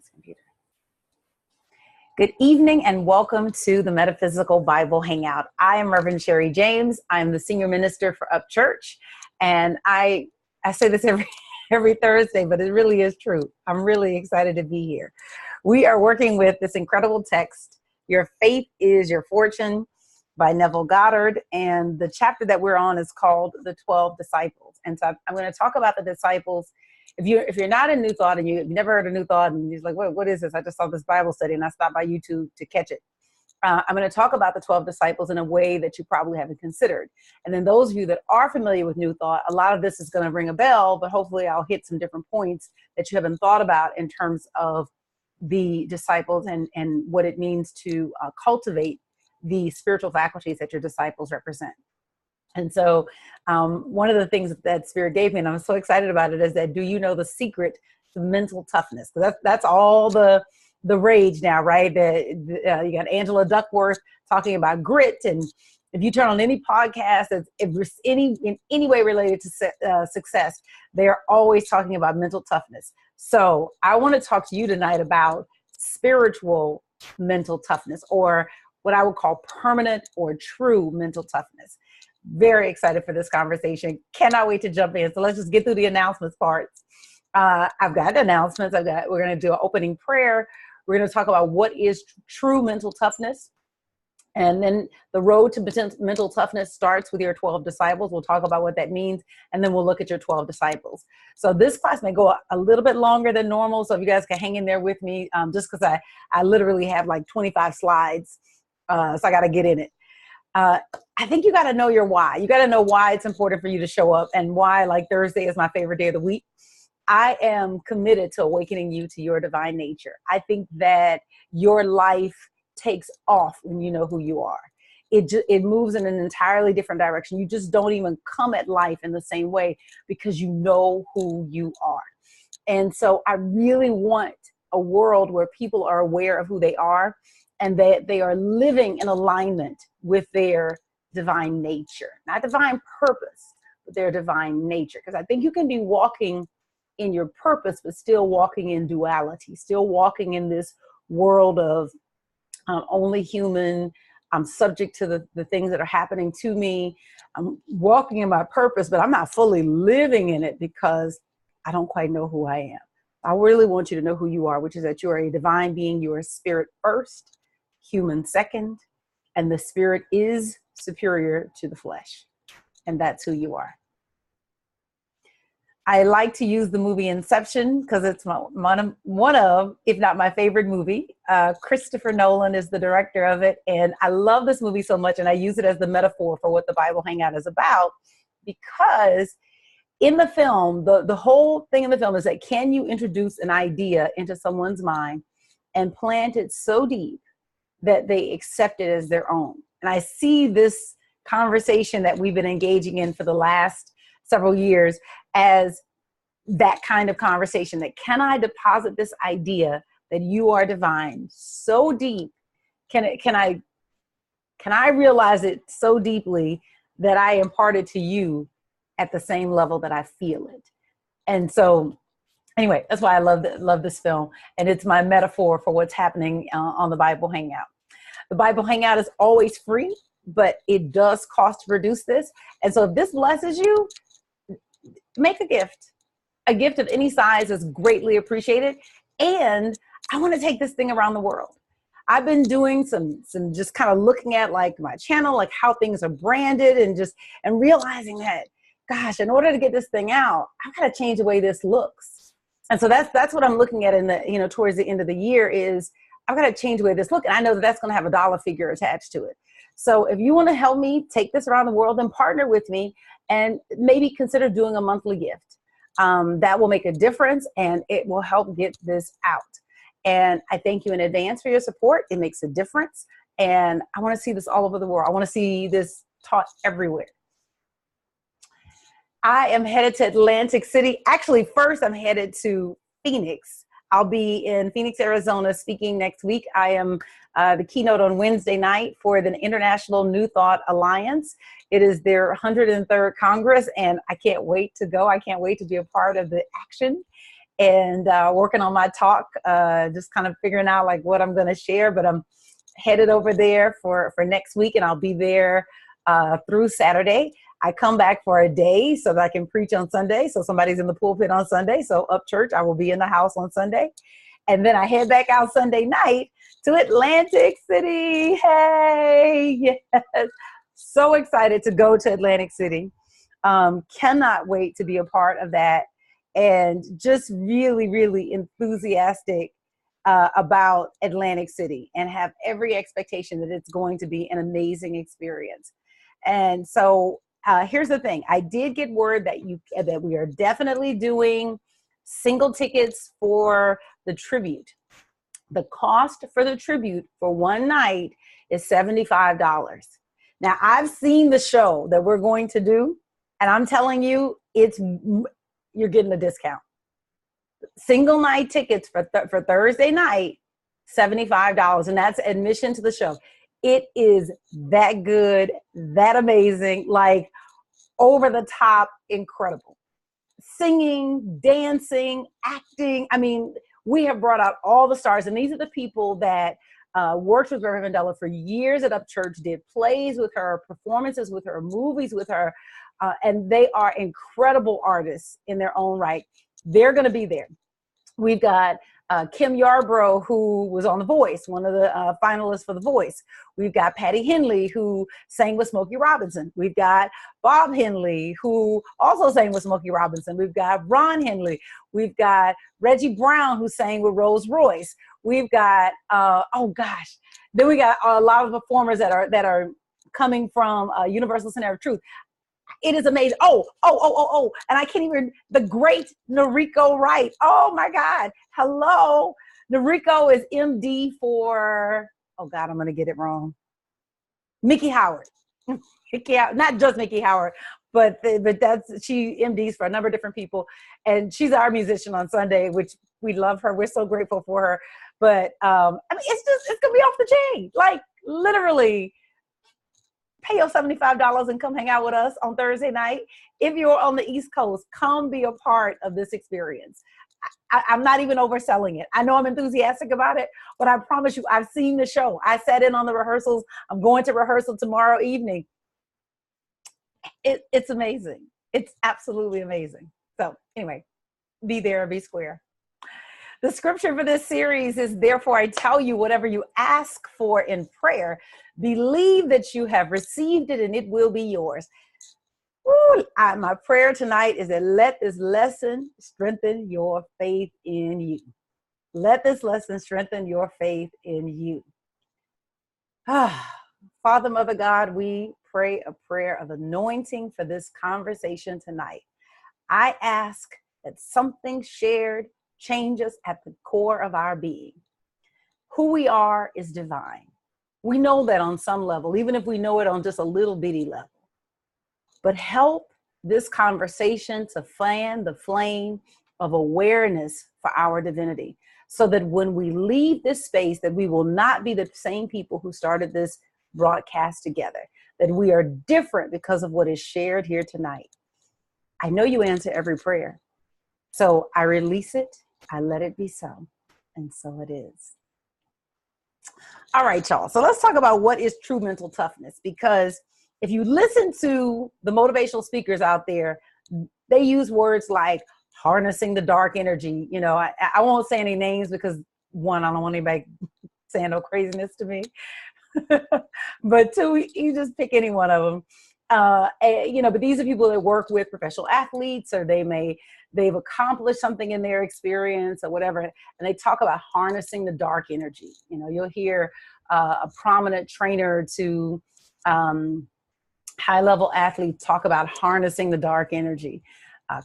this computer. Good evening and welcome to the Metaphysical Bible Hangout. I am Reverend Sherry James. I'm the Senior Minister for Up Church. And I say this every Thursday, but it really is true. I'm really excited to be here. We are working with this incredible text, Your Faith is Your Fortune, by Neville Goddard. And the chapter that we're on is called The 12 Disciples. And so I'm going to talk about the disciples. If you're not in New Thought and you've never heard of New Thought and you're like, what is this? I just saw this Bible study and I stopped by YouTube to catch it. I'm going to talk about the 12 disciples in a way that you probably haven't considered. And then those of you that are familiar with New Thought, a lot of this is going to ring a bell, but hopefully I'll hit some different points that you haven't thought about in terms of the disciples and what it means to cultivate the spiritual faculties that your disciples represent. And so one of the things that Spirit gave me, and I'm so excited about it, is that do you know the secret to mental toughness? Because that's all the rage now, right? You got Angela Duckworth talking about grit, and if you turn on any podcast that's in any way related to success, they are always talking about mental toughness. So I want to talk to you tonight about spiritual mental toughness, or what I would call permanent or true mental toughness. Very excited for this conversation. Cannot wait to jump in. So let's just get through the announcements parts. I've got announcements. We're going to do an opening prayer. We're going to talk about what is true mental toughness. And then the road to mental toughness starts with your 12 disciples. We'll talk about what that means. And then we'll look at your 12 disciples. So this class may go a little bit longer than normal. So if you guys can hang in there with me, just because I literally have like 25 slides. So I got to get in it. I think you got to know your why. You got to know why it's important for you to show up and why, like, Thursday is my favorite day of the week. I am committed to awakening you to your divine nature. I think that your life takes off when you know who you are. It moves in an entirely different direction. You just don't even come at life in the same way because you know who you are. And so I really want a world where people are aware of who they are and that they are living in alignment with their divine nature, not divine purpose, but their divine nature. Because I think you can be walking in your purpose, but still walking in duality, still walking in this world of only human. I'm subject to the things that are happening to me. I'm walking in my purpose, but I'm not fully living in it because I don't quite know who I am. I really want you to know who you are, which is that you are a divine being. You are spirit first, human second, and the spirit is superior to the flesh. And that's who you are. I like to use the movie Inception because it's one of, if not my favorite movie. Christopher Nolan is the director of it. And I love this movie so much. And I use it as the metaphor for what the Bible Hangout is about. Because in the film, the whole thing in the film is that can you introduce an idea into someone's mind and plant it so deep that they accept it as their own? And I see this conversation that we've been engaging in for the last several years as that kind of conversation, that can I deposit this idea that you are divine so deep? Can I realize it so deeply that I impart it to you at the same level that I feel it? And so anyway, that's why I love this film. And it's my metaphor for what's happening on the Bible Hangout. The Bible Hangout is always free, but it does cost to produce this. And so if this blesses you, make a gift. A gift of any size is greatly appreciated. And I want to take this thing around the world. I've been doing some just kind of looking at like my channel, like how things are branded and realizing that, gosh, in order to get this thing out, I've got to change the way this looks. And so that's what I'm looking at in the, towards the end of the year is I've got to change the way this looks. And I know that's going to have a dollar figure attached to it. So if you want to help me take this around the world, then partner with me and maybe consider doing a monthly gift. That will make a difference and it will help get this out. And I thank you in advance for your support. It makes a difference. And I want to see this all over the world. I want to see this taught everywhere. I am headed to Atlantic City. Actually, first I'm headed to Phoenix. I'll be in Phoenix, Arizona speaking next week. I am the keynote on Wednesday night for the International New Thought Alliance. It is their 103rd Congress, and I can't wait to go. I can't wait to be a part of the action. and working on my talk, just kind of figuring out like what I'm going to share. But I'm headed over there for next week, and I'll be there through Saturday. I come back for a day so that I can preach on Sunday. So somebody's in the pulpit on Sunday. So up church, I will be in the house on Sunday. And then I head back out Sunday night to Atlantic City. Hey, yes. So excited to go to Atlantic City. Cannot wait to be a part of that. And just really, really enthusiastic about Atlantic City, and have every expectation that it's going to be an amazing experience. And so here's the thing. I did get word that we are definitely doing single tickets for the tribute. The cost for the tribute for one night is $75. Now, I've seen the show that we're going to do, and I'm telling you, you're getting a discount. Single night tickets for Thursday night, $75, and that's admission to the show. It is that good, that amazing, like over the top, incredible. Singing, dancing, acting. I mean, we have brought out all the stars, and these are the people that worked with Reverend Mandela for years at Up Church, did plays with her, performances with her, movies with her, and they are incredible artists in their own right. They're going to be there. We've got Kim Yarbrough, who was on The Voice, one of the finalists for The Voice. We've got Patty Henley, who sang with Smokey Robinson. We've got Bob Henley, who also sang with Smokey Robinson. We've got Ron Henley. We've got Reggie Brown, who sang with Rose Royce. We've got, then we got a lot of performers that are coming from Universal Center of Truth. It is amazing. And I can't even, the great Noriko Wright. Oh my God. Hello. Noriko is MD for, oh God, I'm going to get it wrong. Mickey Howard. Not just Mickey Howard, but she MDs for a number of different people. And she's our musician on Sunday, which we love her. We're so grateful for her. But it's going to be off the chain. Like literally, pay your $75 and come hang out with us on Thursday night. If you're on the East Coast, come be a part of this experience. I'm not even overselling it. I know I'm enthusiastic about it, but I promise you, I've seen the show. I sat in on the rehearsals. I'm going to rehearsal tomorrow evening. It's amazing. It's absolutely amazing. So anyway, be there, be square. The scripture for this series is, therefore I tell you, whatever you ask for in prayer, believe that you have received it and it will be yours. My prayer tonight is that let this lesson strengthen your faith in you. Let this lesson strengthen your faith in you. Father, Mother God, we pray a prayer of anointing for this conversation tonight. I ask that something shared changes at the core of our being. Who we are is divine. We know that on some level, even if we know it on just a little bitty level. But help this conversation to fan the flame of awareness for our divinity, so that when we leave this space, that we will not be the same people who started this broadcast together, that we are different because of what is shared here tonight. I know you answer every prayer. So I release it, I let it be so, and so it is. All right, y'all. So let's talk about what is true mental toughness, because if you listen to the motivational speakers out there, they use words like harnessing the dark energy. You know, I won't say any names because one, I don't want anybody saying no craziness to me. But two, you just pick any one of them. But these are people that work with professional athletes, or they've accomplished something in their experience or whatever. And they talk about harnessing the dark energy. You know, you'll hear a prominent trainer to high-level athletes talk about harnessing the dark energy,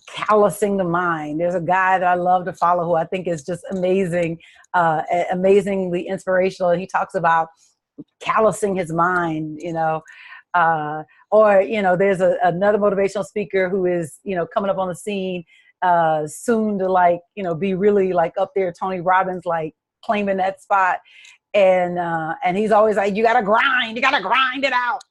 callousing the mind. There's a guy that I love to follow who I think is just amazing, amazingly inspirational. And he talks about callousing his mind, there's another motivational speaker who is, coming up on the scene soon to be really like up there, Tony Robbins, like claiming that spot. And he's always like, you got to grind it out.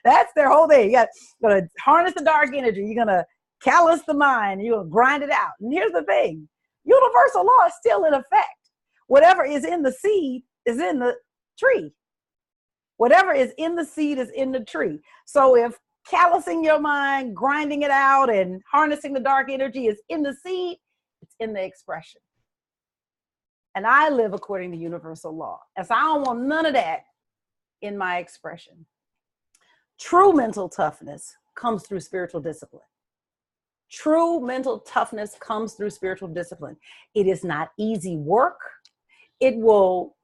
That's their whole thing. You're going to harness the dark energy. You're going to callous the mind, you'll grind it out. And here's the thing, universal law is still in effect. Whatever is in the seed is in the tree. Whatever is in the seed is in the tree. So if callousing your mind, grinding it out, and harnessing the dark energy is in the seed, it's in the expression. And I live according to universal law. And so I don't want none of that in my expression. True mental toughness comes through spiritual discipline. True mental toughness comes through spiritual discipline. It is not easy work. It will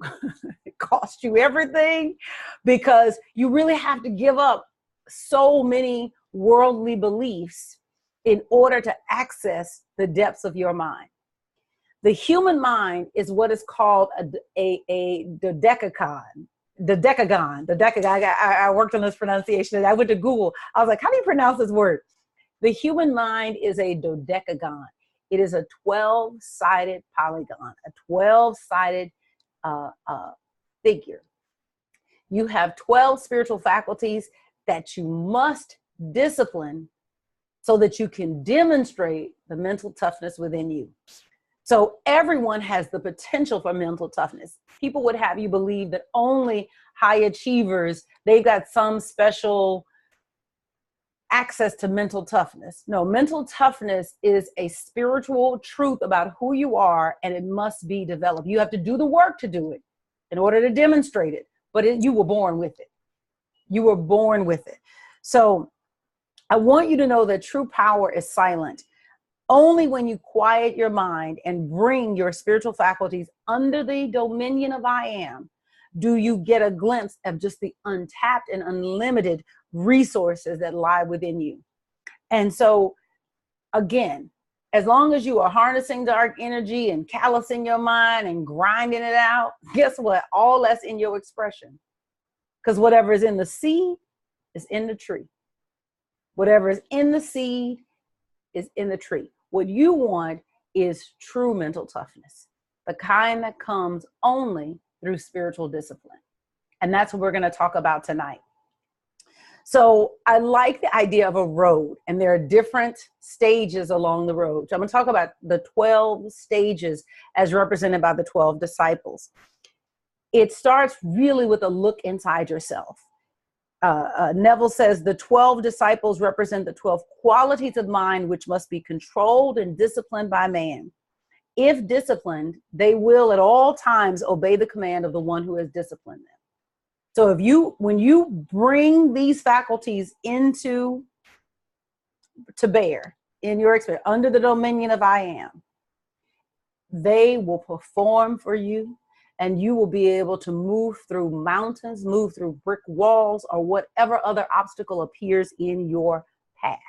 cost you everything, because you really have to give up so many worldly beliefs in order to access the depths of your mind. The human mind is what is called a dodecagon. I worked on this pronunciation and I went to Google. I was like, how do you pronounce this word? The human mind is a dodecagon. It is a 12-sided polygon, a 12-sided figure. You have 12 spiritual faculties that you must discipline so that you can demonstrate the mental toughness within you. So everyone has the potential for mental toughness. People would have you believe that only high achievers, they've got some special access to mental toughness. No, mental toughness is a spiritual truth about who you are, and it must be developed. You have to do the work to do it in order to demonstrate it, but you were born with it. You were born with it. So I want you to know that true power is silent. Only when you quiet your mind and bring your spiritual faculties under the dominion of I am, do you get a glimpse of just the untapped and unlimited resources that lie within you. And so, again, as long as you are harnessing dark energy and callousing your mind and grinding it out, guess what? All that's in your expression. Because whatever is in the seed is in the tree. Whatever is in the seed is in the tree. What you want is true mental toughness, the kind that comes only through spiritual discipline. And that's what we're going to talk about tonight. So I like the idea of a road, and there are different stages along the road. So I'm going to talk about the 12 stages as represented by the 12 disciples. It starts really with a look inside yourself. Neville says the 12 disciples represent the 12 qualities of mind which must be controlled and disciplined by man. If disciplined, they will at all times obey the command of the one who has disciplined them. So when you bring these faculties to bear in your experience, under the dominion of I am, they will perform for you, and you will be able to move through mountains, move through brick walls, or whatever other obstacle appears in your path.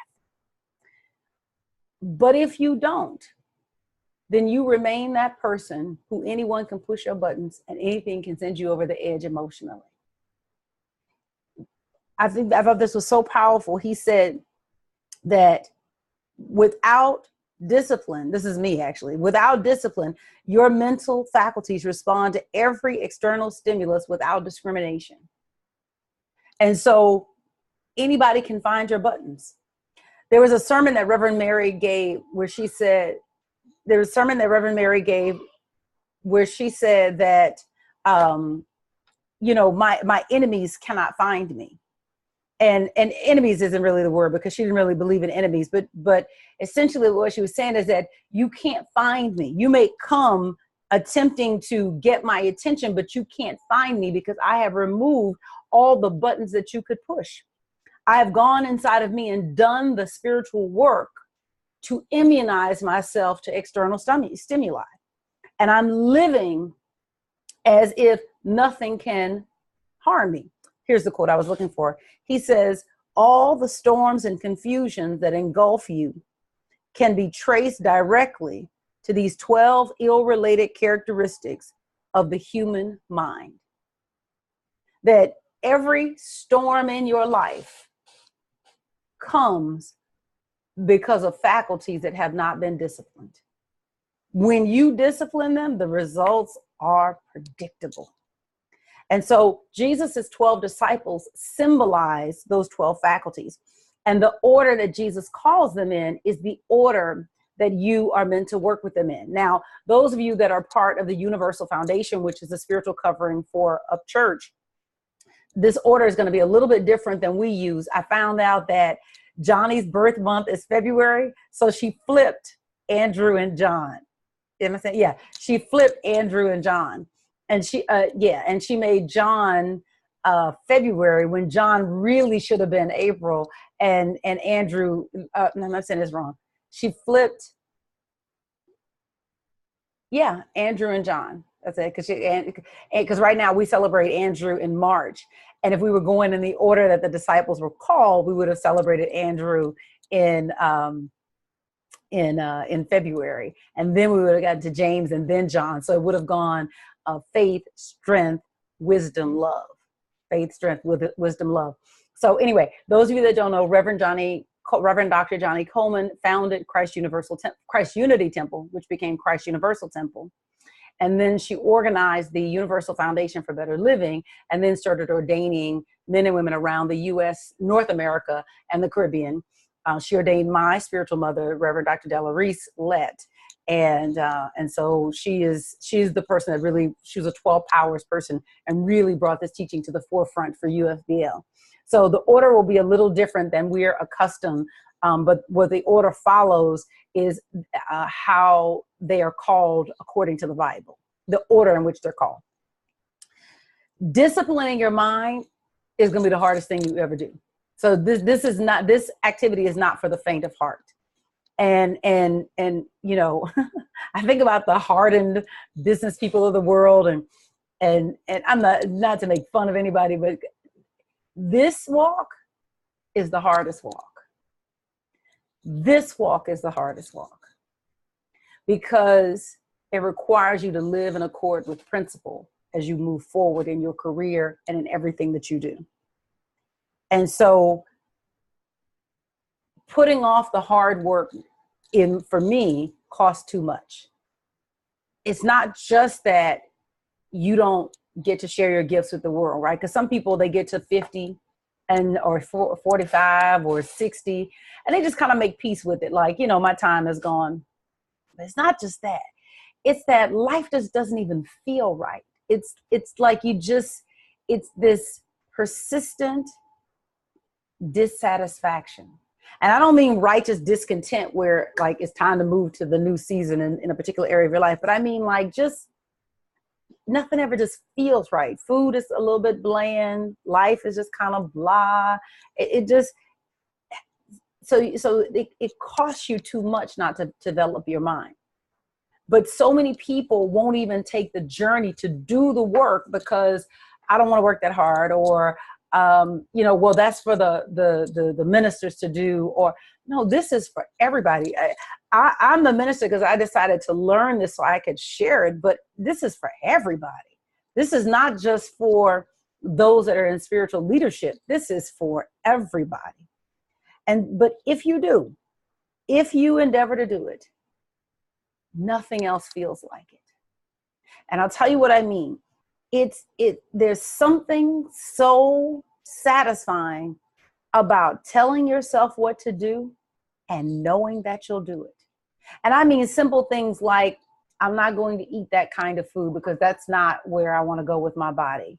But if you don't, then you remain that person who anyone can push your buttons and anything can send you over the edge emotionally. I thought this was so powerful. He said that without discipline, this is me actually, without discipline, your mental faculties respond to every external stimulus without discrimination. And so anybody can find your buttons. There was a sermon that Reverend Mary gave where she said, that, my enemies cannot find me. And enemies isn't really the word, because she didn't really believe in enemies, but essentially what she was saying is that you can't find me. You may come attempting to get my attention, but you can't find me because I have removed all the buttons that you could push. I have gone inside of me and done the spiritual work to immunize myself to external stimuli. And I'm living as if nothing can harm me. Here's the quote I was looking for. He says, all the storms and confusions that engulf you can be traced directly to these 12 ill-related characteristics of the human mind. That every storm in your life comes because of faculties that have not been disciplined. When you discipline them, the results are predictable. And so Jesus' 12 disciples symbolize those 12 faculties. And the order that Jesus calls them in is the order that you are meant to work with them in. Now, those of you that are part of the Universal Foundation, which is the spiritual covering for a church, this order is going to be a little bit different than we use. I found out that Johnny's birth month is February, so she flipped Andrew and John. You know what I'm saying? Yeah, she flipped Andrew and John, and she made John February when John really should have been April, and Andrew. No, I'm not saying this wrong. She flipped. Yeah, Andrew and John. That's it. Because right now we celebrate Andrew in March, and if we were going in the order that the disciples were called, we would have celebrated Andrew in February, and then we would have gotten to James and then John. So it would have gone faith, strength, wisdom, love. Faith, strength, wisdom, love. So anyway, those of you that don't know, Reverend Dr. Johnny Coleman founded Christ Unity Temple, which became Christ Universal Temple. And then she organized the Universal Foundation for Better Living, and then started ordaining men and women around the U.S., North America, and the Caribbean. She ordained my spiritual mother, Reverend Dr. Della Reese Lett. And so she's the person that really, she was a 12 Powers person and really brought this teaching to the forefront for UFBL. So the order will be a little different than we're accustomed, but what the order follows is how they are called according to the Bible, the order in which they're called. Disciplining your mind is going to be the hardest thing you ever do. So this activity is not for the faint of heart. And you know, I think about the hardened business people of the world, and I'm not to make fun of anybody, but this walk is the hardest walk. This walk is the hardest walk because it requires you to live in accord with principle as you move forward in your career and in everything that you do. And so putting off the hard work for me costs too much. It's not just that you don't get to share your gifts with the world, right? Because some people, they get to 50 or 45 or 60, and they just kind of make peace with it. Like, you know, my time is gone. But it's not just that. It's that life just doesn't even feel right. It's like it's this persistent dissatisfaction. And I don't mean righteous discontent where like it's time to move to the new season in a particular area of your life, but I mean like just nothing ever just feels right. Food is a little bit bland. Life is just kind of blah. It costs you too much not to develop your mind. But so many people won't even take the journey to do the work because I don't want to work that hard, or you know, well, that's for the ministers to do, or no, this is for everybody. I'm the minister because I decided to learn this so I could share it, but this is for everybody. This is not just for those that are in spiritual leadership. This is for everybody. But if you endeavor to do it, nothing else feels like it. And I'll tell you what I mean. There's something so satisfying about telling yourself what to do and knowing that you'll do it. And I mean simple things like, I'm not going to eat that kind of food because that's not where I want to go with my body.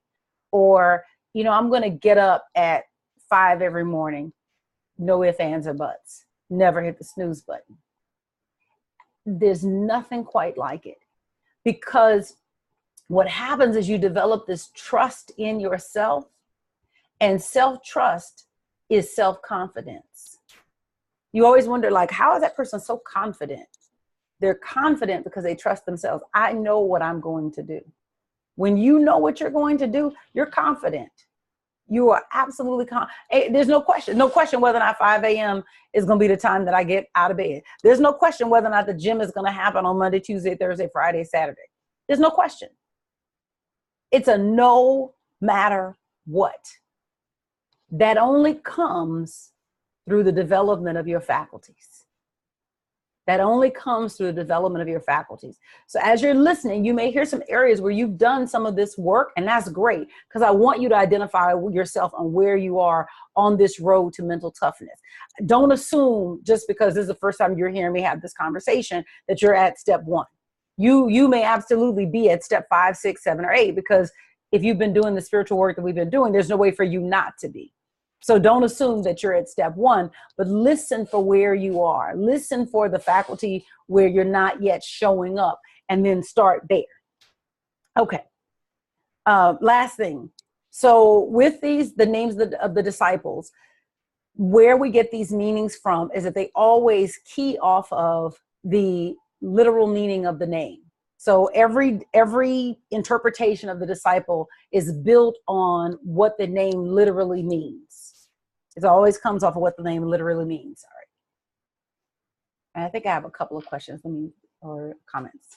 Or, you know, I'm going to get up at 5 every morning. No ifs, ands, or buts. Never hit the snooze button. There's nothing quite like it, because what happens is you develop this trust in yourself, and self-trust is self-confidence. You always wonder, like, how is that person so confident? They're confident because they trust themselves. I know what I'm going to do. When you know what you're going to do, you're confident. You are absolutely confident. There's no question whether or not 5 a.m. is going to be the time that I get out of bed. There's no question whether or not the gym is going to happen on Monday, Tuesday, Thursday, Friday, Saturday. There's no question. It's a no matter what. That only comes through the development of your faculties. That only comes through the development of your faculties. So as you're listening, you may hear some areas where you've done some of this work, and that's great, because I want you to identify yourself on where you are on this road to mental toughness. Don't assume just because this is the first time you're hearing me have this conversation that you're at step 1. You may absolutely be at step 5, 6, 7, or 8, because if you've been doing the spiritual work that we've been doing, there's no way for you not to be. So don't assume that you're at step 1, but listen for where you are. Listen for the faculty where you're not yet showing up, and then start there. Okay. Last thing. So with the names of the disciples, where we get these meanings from is that they always key off of the literal meaning of the name. So every interpretation of the disciple is built on what the name literally means. It always comes off of what the name literally means. All right. And I think I have a couple of questions or comments.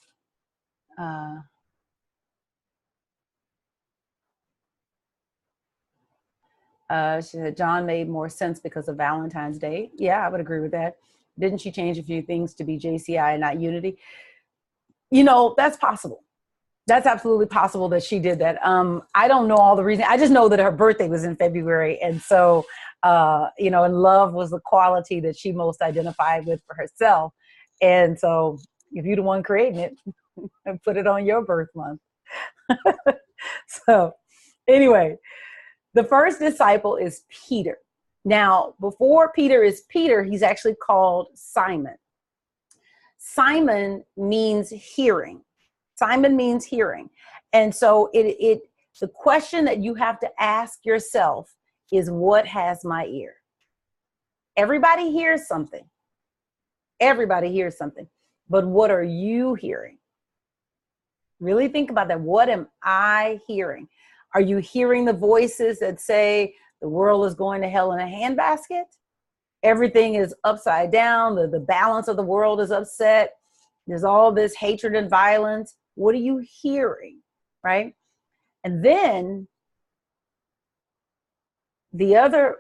She said, John made more sense because of Valentine's Day. Yeah, I would agree with that. Didn't she change a few things to be JCI and not Unity? You know, that's possible. That's absolutely possible that she did that. I don't know all the reasons. I just know that her birthday was in February. And so, you know, and love was the quality that she most identified with for herself. And so if you're the one creating it, put it on your birth month. So anyway, the first disciple is Peter. Now, before Peter is Peter, he's actually called Simon. Simon means hearing. Simon means hearing. And so the question that you have to ask yourself is, what has my ear? Everybody hears something. Everybody hears something. But what are you hearing? Really think about that. What am I hearing? Are you hearing the voices that say the world is going to hell in a handbasket? Everything is upside down. The balance of the world is upset. There's all this hatred and violence. What are you hearing, right? And then the other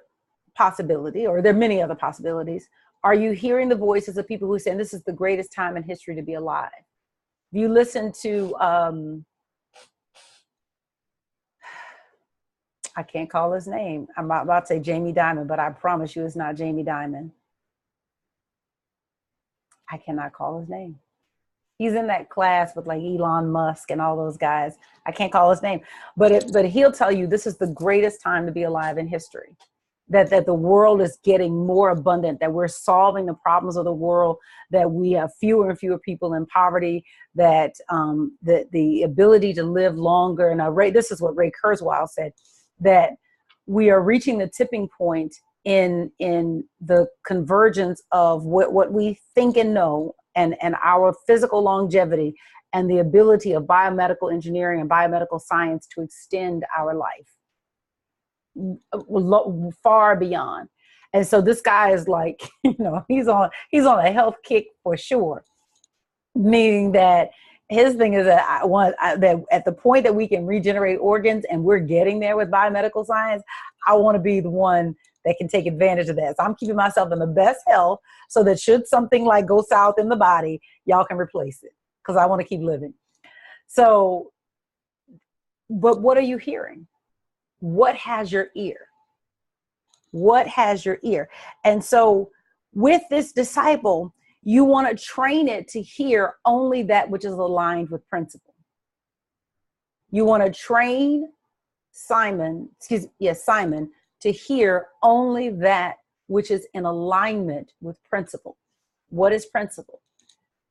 possibility, or there are many other possibilities, are you hearing the voices of people who are saying this is the greatest time in history to be alive? If you listen to, I can't call his name. I'm about to say Jamie Dimon, but I promise you it's not Jamie Dimon. I cannot call his name. He's in that class with like Elon Musk and all those guys. I can't call his name, but he'll tell you this is the greatest time to be alive in history. That the world is getting more abundant, that we're solving the problems of the world, that we have fewer and fewer people in poverty, that the ability to live longer. And this is what Ray Kurzweil said, that we are reaching the tipping point in the convergence of what we think and know, and our physical longevity, and the ability of biomedical engineering and biomedical science to extend our life far beyond. And so this guy is like, you know, he's on a health kick for sure, meaning that his thing is that that at the point that we can regenerate organs, and we're getting there with biomedical science, I want to be the one that can take advantage of that. So I'm keeping myself in the best health so that should something like go south in the body, y'all can replace it, because I want to keep living. So, but what are you hearing? What has your ear? What has your ear? And so with this disciple, you want to train it to hear only that which is aligned with principle. You want to train Simon to hear only that which is in alignment with principle. What is principle?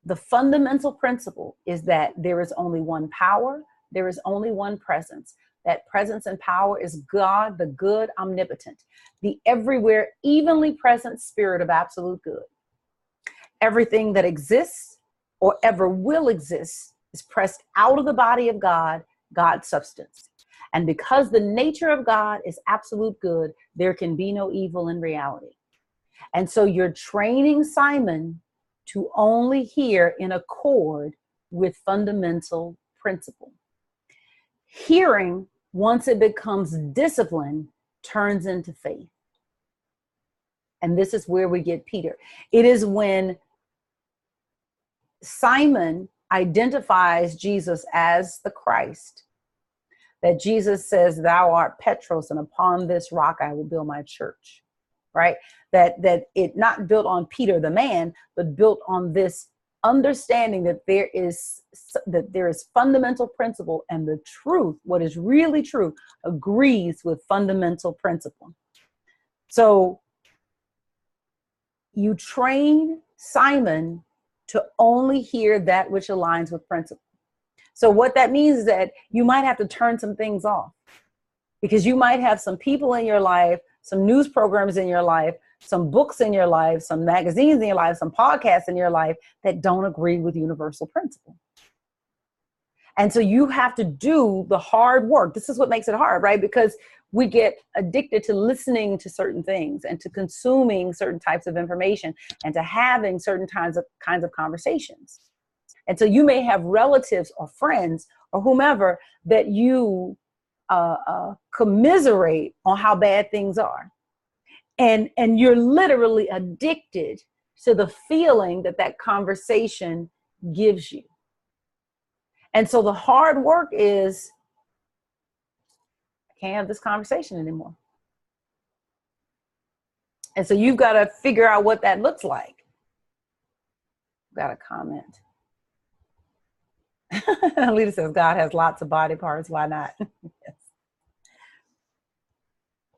The fundamental principle is that there is only one power, there is only one presence. That presence and power is God, the good, omnipotent, the everywhere, evenly present spirit of absolute good. Everything that exists or ever will exist is pressed out of the body of God, God's substance. And because the nature of God is absolute good, there can be no evil in reality. And so you're training Simon to only hear in accord with fundamental principle. Hearing, once it becomes discipline, turns into faith. And this is where we get Peter. It is when Simon identifies Jesus as the Christ, that Jesus says, thou art Petros, and upon this rock I will build my church, right? That it not built on Peter the man, but built on this understanding that there is fundamental principle, and the truth, what is really true, agrees with fundamental principle. So you train Simon to only hear that which aligns with principle. So what that means is that you might have to turn some things off, because you might have some people in your life, some news programs in your life, some books in your life, some magazines in your life, some podcasts in your life that don't agree with universal principle. And so you have to do the hard work. This is what makes it hard, right? Because we get addicted to listening to certain things and to consuming certain types of information and to having certain kinds of conversations. And so you may have relatives or friends or whomever that you commiserate on how bad things are. And you're literally addicted to the feeling that that conversation gives you. And so the hard work is, I can't have this conversation anymore. And so you've got to figure out what that looks like. Got a comment. Alita says, God has lots of body parts. Why not? Yes.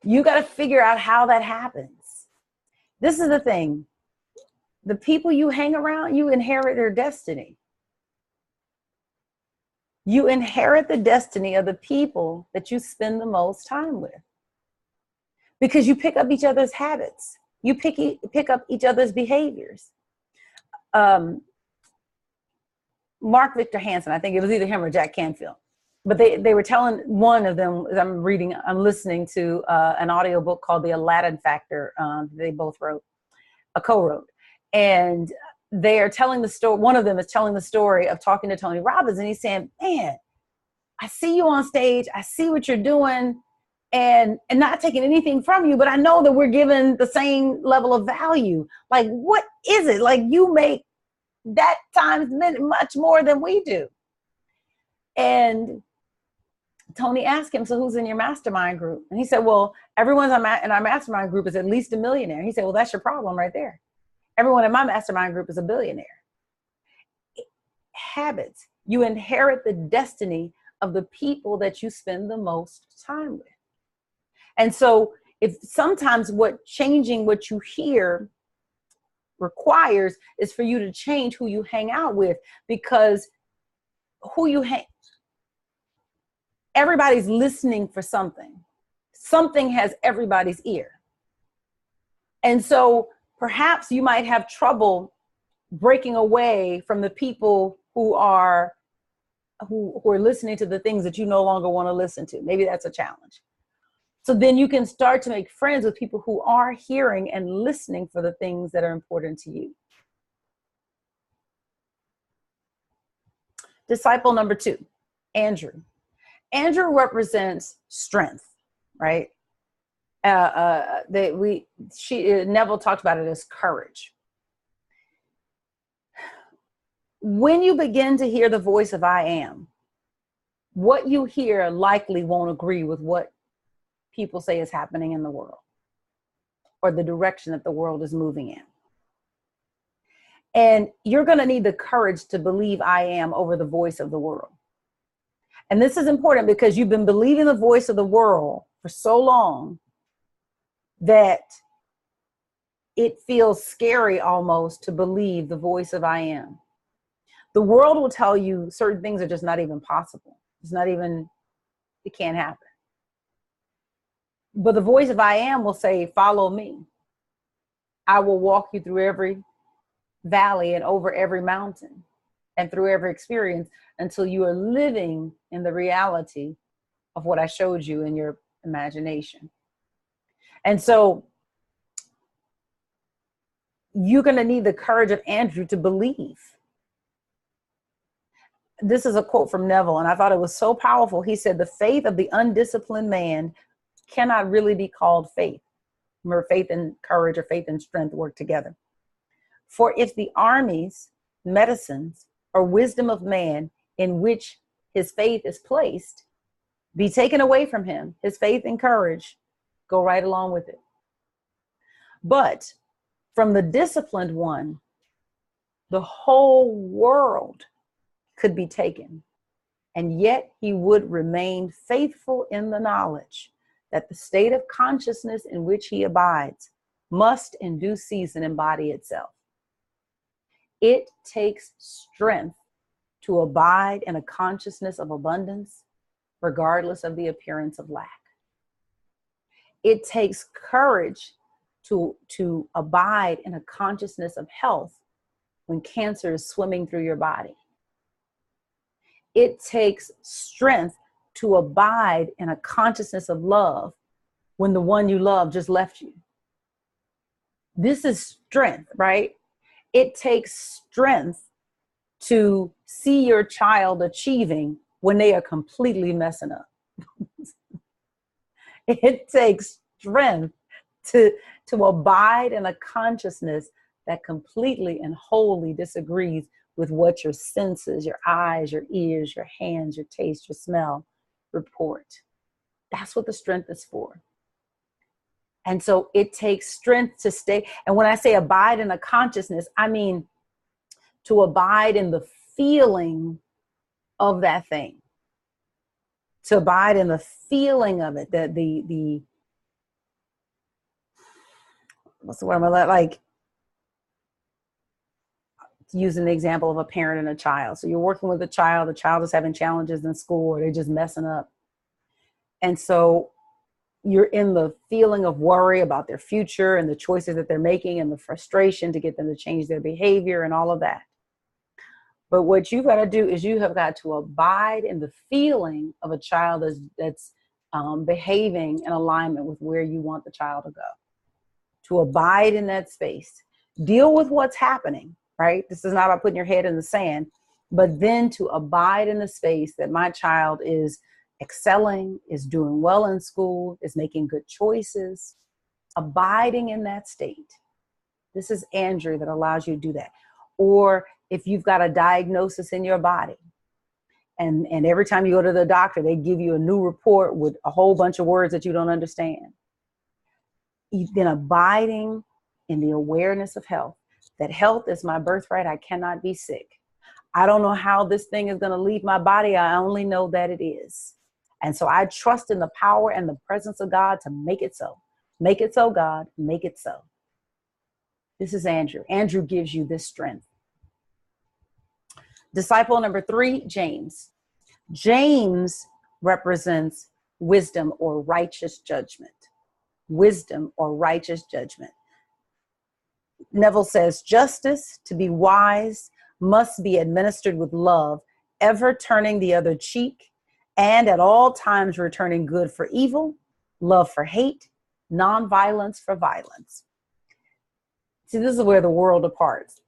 You got to figure out how that happens. This is the thing. The people you hang around, you inherit their destiny. You inherit the destiny of the people that you spend the most time with, because you pick up each other's habits. You pick up each other's behaviors. Mark Victor Hansen, I think it was either him or Jack Canfield, but they were telling one of them, as I'm listening to an audiobook called The Aladdin Factor. They both co-wrote. And they are telling the story. One of them is telling the story of talking to Tony Robbins, and he's saying, man, I see you on stage. I see what you're doing, and not taking anything from you, but I know that we're given the same level of value. Like, what is it? Like, you make that times much more than we do. And Tony asked him, so who's in your mastermind group? And he said, well, everyone's in our mastermind group is at least a millionaire. He said, well, that's your problem right there. Everyone in my mastermind group is a billionaire. Habits. You inherit the destiny of the people that you spend the most time with. And so if sometimes changing what you hear requires is for you to change who you hang out with, because everybody's listening for something. Something has everybody's ear. And so perhaps you might have trouble breaking away from the people who are listening to the things that you no longer want to listen to. Maybe that's a challenge. So then you can start to make friends with people who are hearing and listening for the things that are important to you. Disciple number 2, Andrew. Andrew represents strength, right? Neville talked about it as courage. When you begin to hear the voice of I am, what you hear likely won't agree with what people say is happening in the world or the direction that the world is moving in. And you're going to need the courage to believe I am over the voice of the world. And this is important because you've been believing the voice of the world for so long that it feels scary almost to believe the voice of I am. The world will tell you certain things are just not even possible. It can't happen. But the voice of I am will say, follow me. I will walk you through every valley and over every mountain and through every experience until you are living in the reality of what I showed you in your imagination. And so you're going to need the courage of Andrew to believe. This is a quote from Neville, and I thought it was so powerful. He said, the faith of the undisciplined man cannot really be called faith. Remember, faith and courage or faith and strength work together. For if the armies medicines, or wisdom of man in which his faith is placed be taken away from him, his faith and courage go right along with it. But from the disciplined one, the whole world could be taken, and yet he would remain faithful in the knowledge that the state of consciousness in which he abides must in due season embody itself. It takes strength to abide in a consciousness of abundance, regardless of the appearance of lack. It takes courage to abide in a consciousness of health when cancer is swimming through your body. It takes strength to abide in a consciousness of love when the one you love just left you. This is strength, right? It takes strength to see your child achieving when they are completely messing up. It takes strength to abide in a consciousness that completely and wholly disagrees with what your senses, your eyes, your ears, your hands, your taste, your smell report. That's what the strength is for. And so it takes strength to stay. And when I say abide in a consciousness, I mean to abide in the feeling of that thing. To abide in the feeling of it, that the what's the word? Like using the example of a parent and a child. So you're working with a child, the child is having challenges in school, or they're just messing up. And so you're in the feeling of worry about their future and the choices that they're making and the frustration to get them to change their behavior and all of that. But what you've got to do is you have got to abide in the feeling of a child that's behaving in alignment with where you want the child to go. To abide in that space. Deal with what's happening, right? This is not about putting your head in the sand, but then to abide in the space that my child is excelling, is doing well in school, is making good choices, abiding in that state. This is Andrew that allows you to do that. Or if you've got a diagnosis in your body, and every time you go to the doctor, they give you a new report with a whole bunch of words that you don't understand. Then abiding in the awareness of health, that health is my birthright. I cannot be sick. I don't know how this thing is going to leave my body. I only know that it is. And so I trust in the power and the presence of God to make it so. Make it so, God. Make it so. This is Andrew. Andrew gives you this strength. Disciple number 3, James. James represents wisdom or righteous judgment. Wisdom or righteous judgment. Neville says, justice, to be wise, must be administered with love, ever turning the other cheek, and at all times returning good for evil, love for hate, nonviolence for violence. See, this is where the world departs.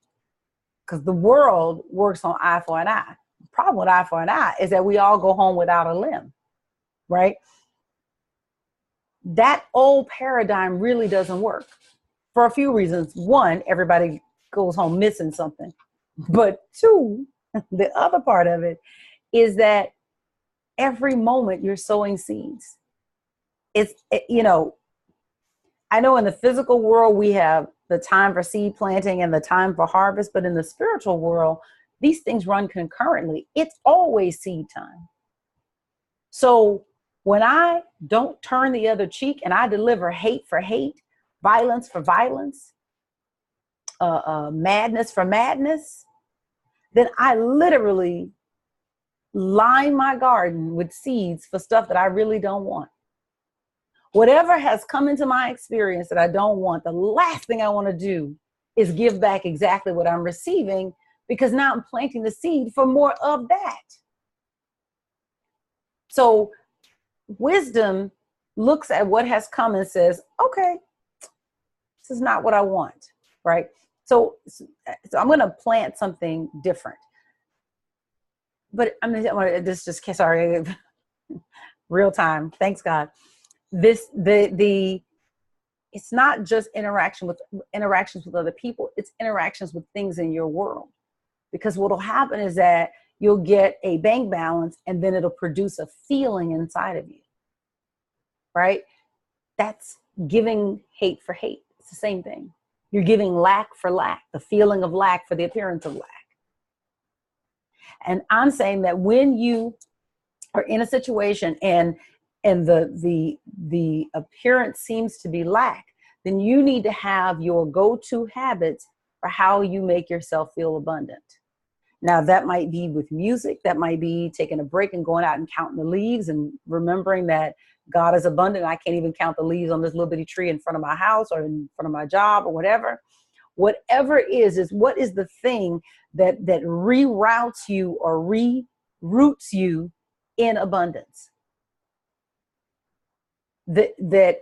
Because the world works on eye for an eye. The problem with eye for an eye is that we all go home without a limb, right? That old paradigm really doesn't work for a few reasons. One, everybody goes home missing something. But 2, the other part of it is that every moment you're sowing seeds. I know in the physical world, we have the time for seed planting and the time for harvest, but in the spiritual world, these things run concurrently. It's always seed time. So when I don't turn the other cheek and I deliver hate for hate, violence for violence, madness for madness, then I literally line my garden with seeds for stuff that I really don't want. Whatever has come into my experience that I don't want, the last thing I want to do is give back exactly what I'm receiving, because now I'm planting the seed for more of that. So wisdom looks at what has come and says, okay, this is not what I want, right? So I'm going to plant something different. But sorry, real time. Thanks God. It's not just interactions with other people. It's interactions with things in your world. Because what will happen is that you'll get a bank balance and then it'll produce a feeling inside of you, right? That's giving hate for hate. It's the same thing. You're giving lack for lack, the feeling of lack for the appearance of lack. And I'm saying that when you are in a situation and the appearance seems to be lack, then you need to have your go-to habits for how you make yourself feel abundant. Now, that might be with music. That might be taking a break and going out and counting the leaves and remembering that God is abundant. I can't even count the leaves on this little bitty tree in front of my house or in front of my job or whatever. Whatever it is what is the thing that reroutes you or reroots you in abundance? That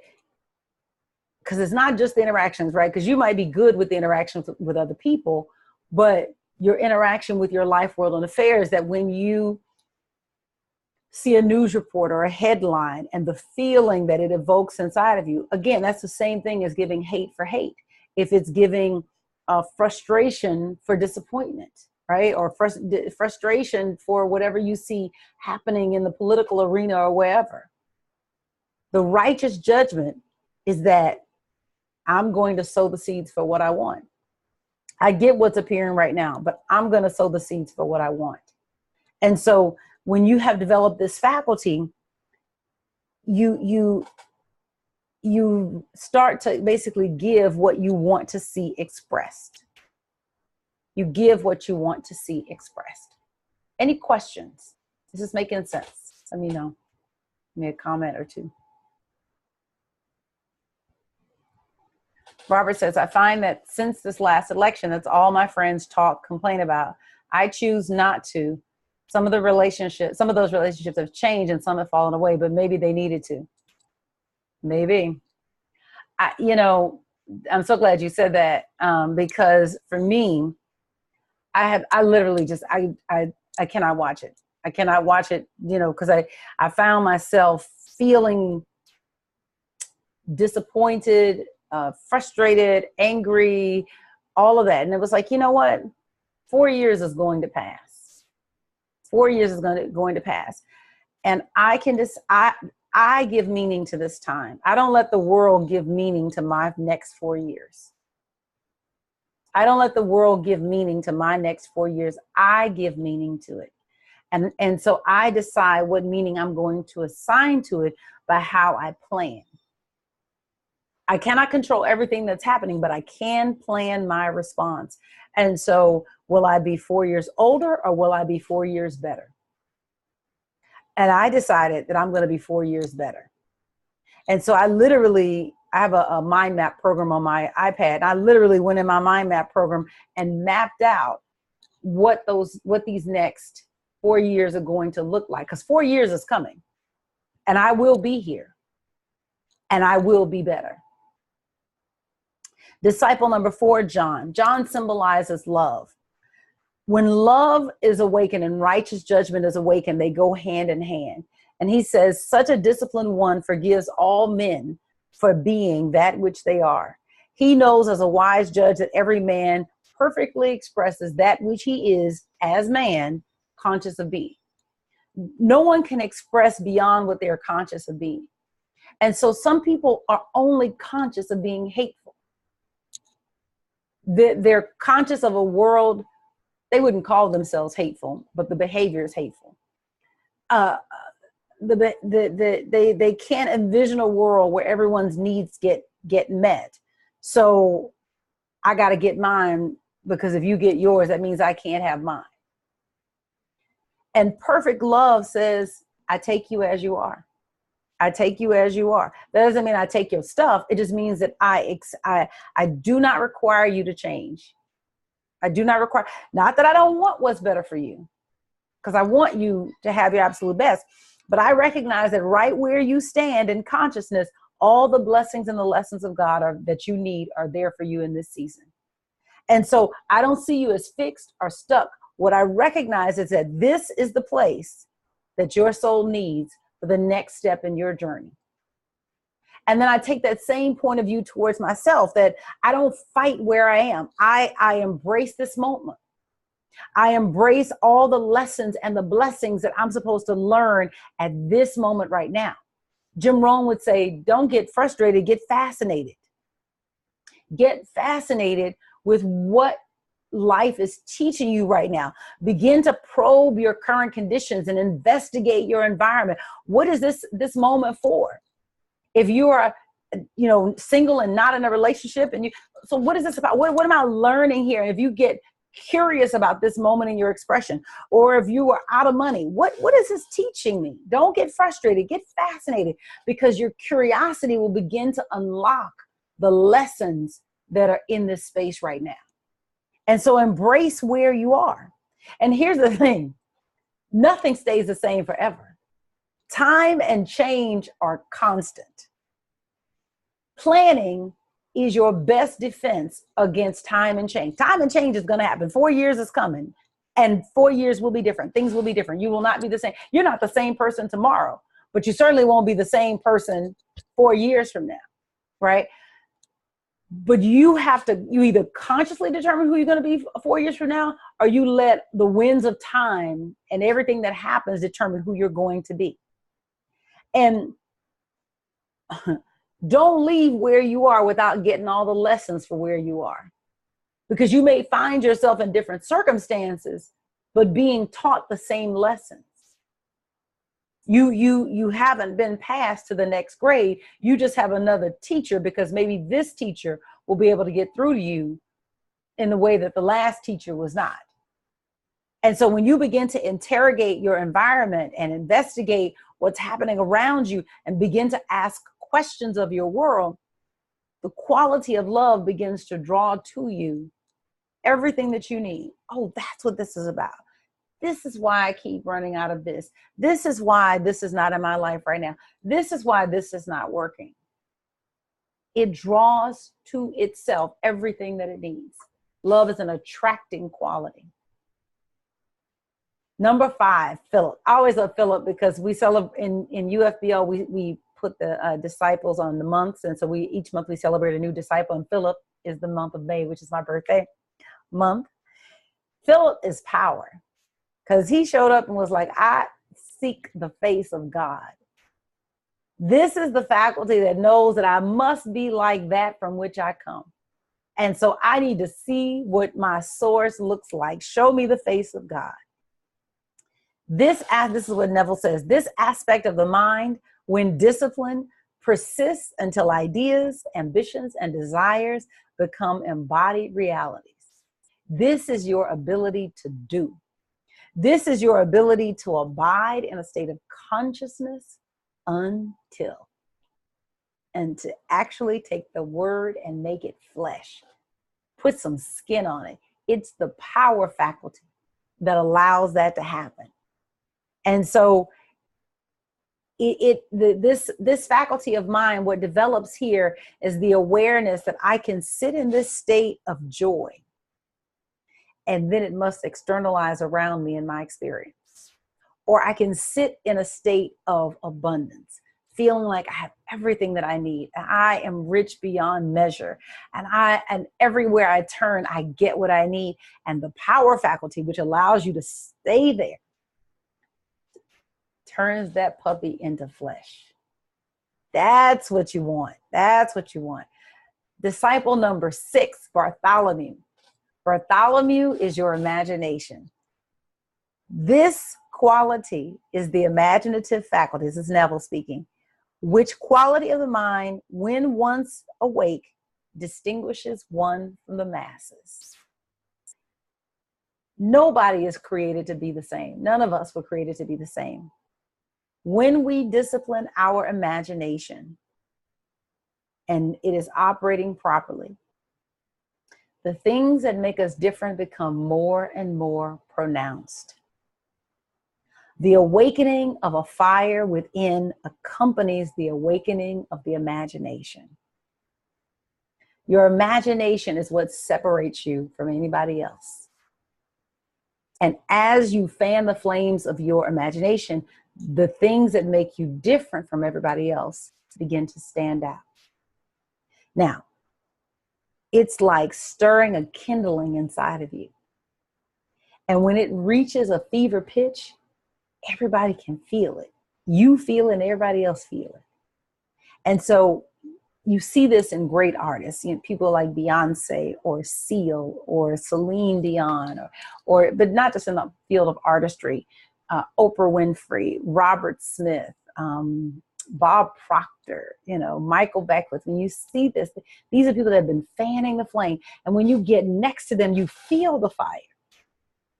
because it's not just the interactions, right? Because you might be good with the interactions with other people, but your interaction with your life, world, and affairs, that when you see a news report or a headline and the feeling that it evokes inside of you, again, that's the same thing as giving hate for hate. If it's giving frustration for disappointment, right? Or frustration for whatever you see happening in the political arena or wherever. The righteous judgment is that I'm going to sow the seeds for what I want. I get what's appearing right now, but I'm going to sow the seeds for what I want. And so when you have developed this faculty, you start to basically give what you want to see expressed. You give what you want to see expressed. Any questions? Is this making sense? Let me know. Give me a comment or two. Robert says, I find that since this last election, that's all my friends complain about. I choose not to. Some of those relationships have changed and some have fallen away, but maybe they needed to. Maybe. I'm so glad you said that, because for me, I literally just, I cannot watch it. I cannot watch it, because I found myself feeling disappointed, frustrated, angry, all of that. And it was like, you know what? 4 years is going to pass. 4 years is going to pass. And I can just, I give meaning to this time. I don't let the world give meaning to my next 4 years. I don't let the world give meaning to my next 4 years. I give meaning to it. And so I decide what meaning I'm going to assign to it by how I plan. I cannot control everything that's happening, but I can plan my response. And so will I be 4 years older or will I be 4 years better? And I decided that I'm going to be 4 years better. And so I have a mind map program on my iPad. And I literally went in my mind map program and mapped out what these next 4 years are going to look like. Because 4 years is coming and I will be here and I will be better. Disciple number 4, John. John symbolizes love. When love is awakened and righteous judgment is awakened, they go hand in hand. And he says, such a disciplined one forgives all men for being that which they are. He knows as a wise judge that every man perfectly expresses that which he is as man conscious of being. No one can express beyond what they're conscious of being. And so some people are only conscious of being hateful. They're conscious of a world, they wouldn't call themselves hateful, but the behavior is hateful. They can't envision a world where everyone's needs get met. So I got to get mine, because if you get yours, that means I can't have mine. And perfect love says, I take you as you are. I take you as you are. That doesn't mean I take your stuff. It just means that I do not require you to change. I do not require, not that I don't want what's better for you, because I want you to have your absolute best. But I recognize that right where you stand in consciousness, all the blessings and the lessons of God that you need are there for you in this season. And so I don't see you as fixed or stuck. What I recognize is that this is the place that your soul needs for the next step in your journey. And then I take that same point of view towards myself, that I don't fight where I am. I embrace this moment. I embrace all the lessons and the blessings that I'm supposed to learn at this moment right now. Jim Rohn would say, don't get frustrated, get fascinated. Get fascinated with what life is teaching you right now. Begin to probe your current conditions and investigate your environment. What is this moment for? If you are, single and not in a relationship, so what is this about? What am I learning here? If you get curious about this moment in your expression, or if you are out of money, what is this teaching me? Don't get frustrated, get fascinated, because your curiosity will begin to unlock the lessons that are in this space right now. And so embrace where you are. And here's the thing, nothing stays the same forever. Time and change are constant. Planning is your best defense against time and change. Time and change is going to happen. 4 years is coming, and 4 years will be different. Things will be different. You will not be the same. You're not the same person tomorrow, but you certainly won't be the same person 4 years from now, right? But you either consciously determine who you're going to be 4 years from now, or you let the winds of time and everything that happens determine who you're going to be. And don't leave where you are without getting all the lessons for where you are, because you may find yourself in different circumstances, but being taught the same lessons. You haven't been passed to the next grade. You just have another teacher, because maybe this teacher will be able to get through to you in the way that the last teacher was not. And so when you begin to interrogate your environment and investigate what's happening around you and begin to ask questions of your world, the quality of love begins to draw to you everything that you need. Oh, that's what this is about. This is why I keep running out of this. This is why this is not in my life right now. This is why this is not working. It draws to itself everything that it needs. Love is an attracting quality. Number 5, Philip. I always love Philip because we celebrate in UFBL, we put the disciples on the months. And so each month we celebrate a new disciple, and Philip is the month of May, which is my birthday month. Philip is power, because he showed up and was like, I seek the face of God. This is the faculty that knows that I must be like that from which I come. And so I need to see what my source looks like. Show me the face of God. This is what Neville says, this aspect of the mind, when disciplined, persists until ideas, ambitions, and desires become embodied realities. This is your ability to do. This is your ability to abide in a state of consciousness and to actually take the word and make it flesh. Put some skin on it. It's the power faculty that allows that to happen. And so this faculty of mind, what develops here is the awareness that I can sit in this state of joy, and then it must externalize around me in my experience. Or I can sit in a state of abundance, feeling like I have everything that I need, and I am rich beyond measure, and everywhere I turn, I get what I need. And the power faculty, which allows you to stay there, turns that puppy into flesh. That's what you want. That's what you want. Disciple number 6, Bartholomew. Bartholomew is your imagination. This quality is the imaginative faculty. This is Neville speaking. Which quality of the mind, when once awake, distinguishes one from the masses. Nobody is created to be the same. None of us were created to be the same. When we discipline our imagination and it is operating properly, the things that make us different become more and more pronounced. The awakening of a fire within accompanies the awakening of the imagination. Your imagination is what separates you from anybody else. And as you fan the flames of your imagination, the things that make you different from everybody else begin to stand out. Now, it's like stirring a kindling inside of you. And when it reaches a fever pitch, everybody can feel it. You feel it and everybody else feel it. And so you see this in great artists, you know, people like Beyonce or Seal or Celine Dion, but not just in the field of artistry, Oprah Winfrey, Robert Smith, Bob Proctor, you know, Michael Beckwith. When you see this, these are people that have been fanning the flame. And when you get next to them, you feel the fire.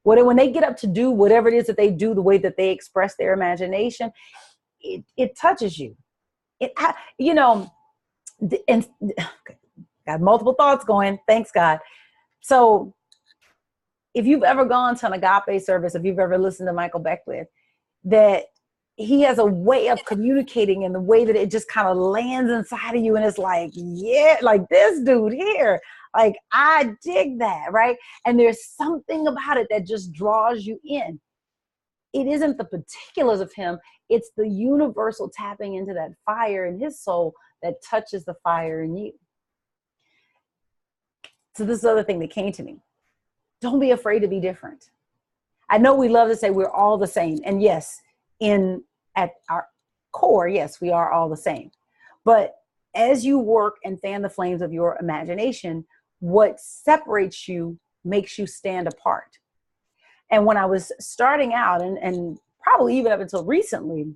When they get up to do whatever it is that they do, the way that they express their imagination, it touches you. And got multiple thoughts going. Thanks, God. So if you've ever gone to an agape service, if you've ever listened to Michael Beckwith, that he has a way of communicating in the way that it just kind of lands inside of you. And it's like, yeah, like this dude here, like I dig that, right? And there's something about it that just draws you in. It isn't the particulars of him. It's the universal tapping into that fire in his soul that touches the fire in you. So this is the other thing that came to me. Don't be afraid to be different. I know we love to say we're all the same. And yes, at our core, yes, we are all the same. But as you work and fan the flames of your imagination, what separates you makes you stand apart. And when I was starting out, and probably even up until recently,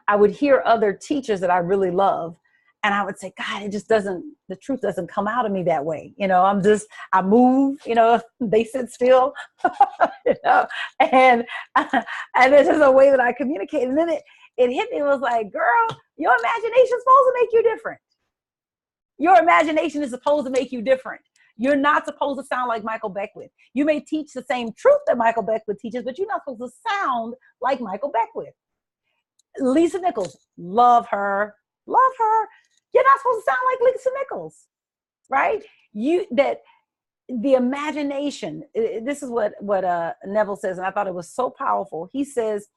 I would hear other teachers that I really love, and I would say, God, the truth doesn't come out of me that way. You know, I move, you know, they sit still, you know, and it's just a way that I communicate. And then it hit me, it was like, girl, your imagination is supposed to make you different. Your imagination is supposed to make you different. You're not supposed to sound like Michael Beckwith. You may teach the same truth that Michael Beckwith teaches, but you're not supposed to sound like Michael Beckwith. Lisa Nichols, love her. You're not supposed to sound like Lisa Nichols, right? The imagination, this is what Neville says, and I thought it was so powerful. He says,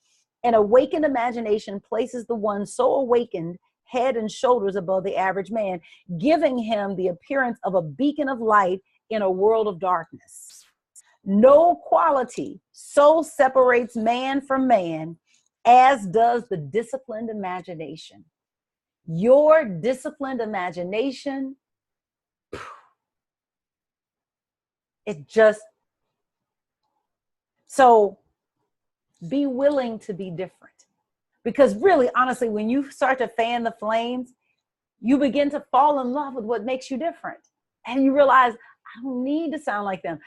an awakened imagination places the one so awakened head and shoulders above the average man, giving him the appearance of a beacon of light in a world of darkness. No quality so separates man from man as does the disciplined imagination. Your disciplined imagination, so be willing to be different. Because really, honestly, when you start to fan the flames, you begin to fall in love with what makes you different. And you realize, I don't need to sound like them.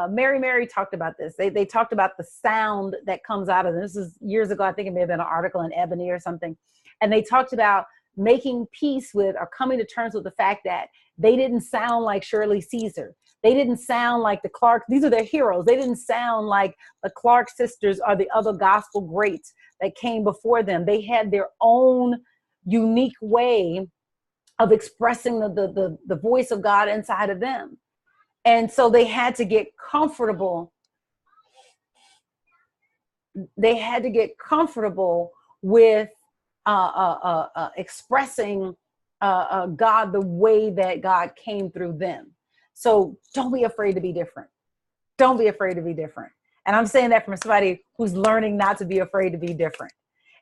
Mary talked about this. They talked about the sound that comes out of them. This is years ago. I think it may have been an article in Ebony or something. And they talked about making peace with or coming to terms with the fact that they didn't sound like Shirley Caesar. They didn't sound like the Clark. These are their heroes. They didn't sound like the Clark sisters or the other gospel greats that came before them. They had their own unique way of expressing the voice of God inside of them. And so they had to get comfortable. They had to get comfortable with expressing God the way that God came through them. So don't be afraid to be different. Don't be afraid to be different. And I'm saying that from somebody who's learning not to be afraid to be different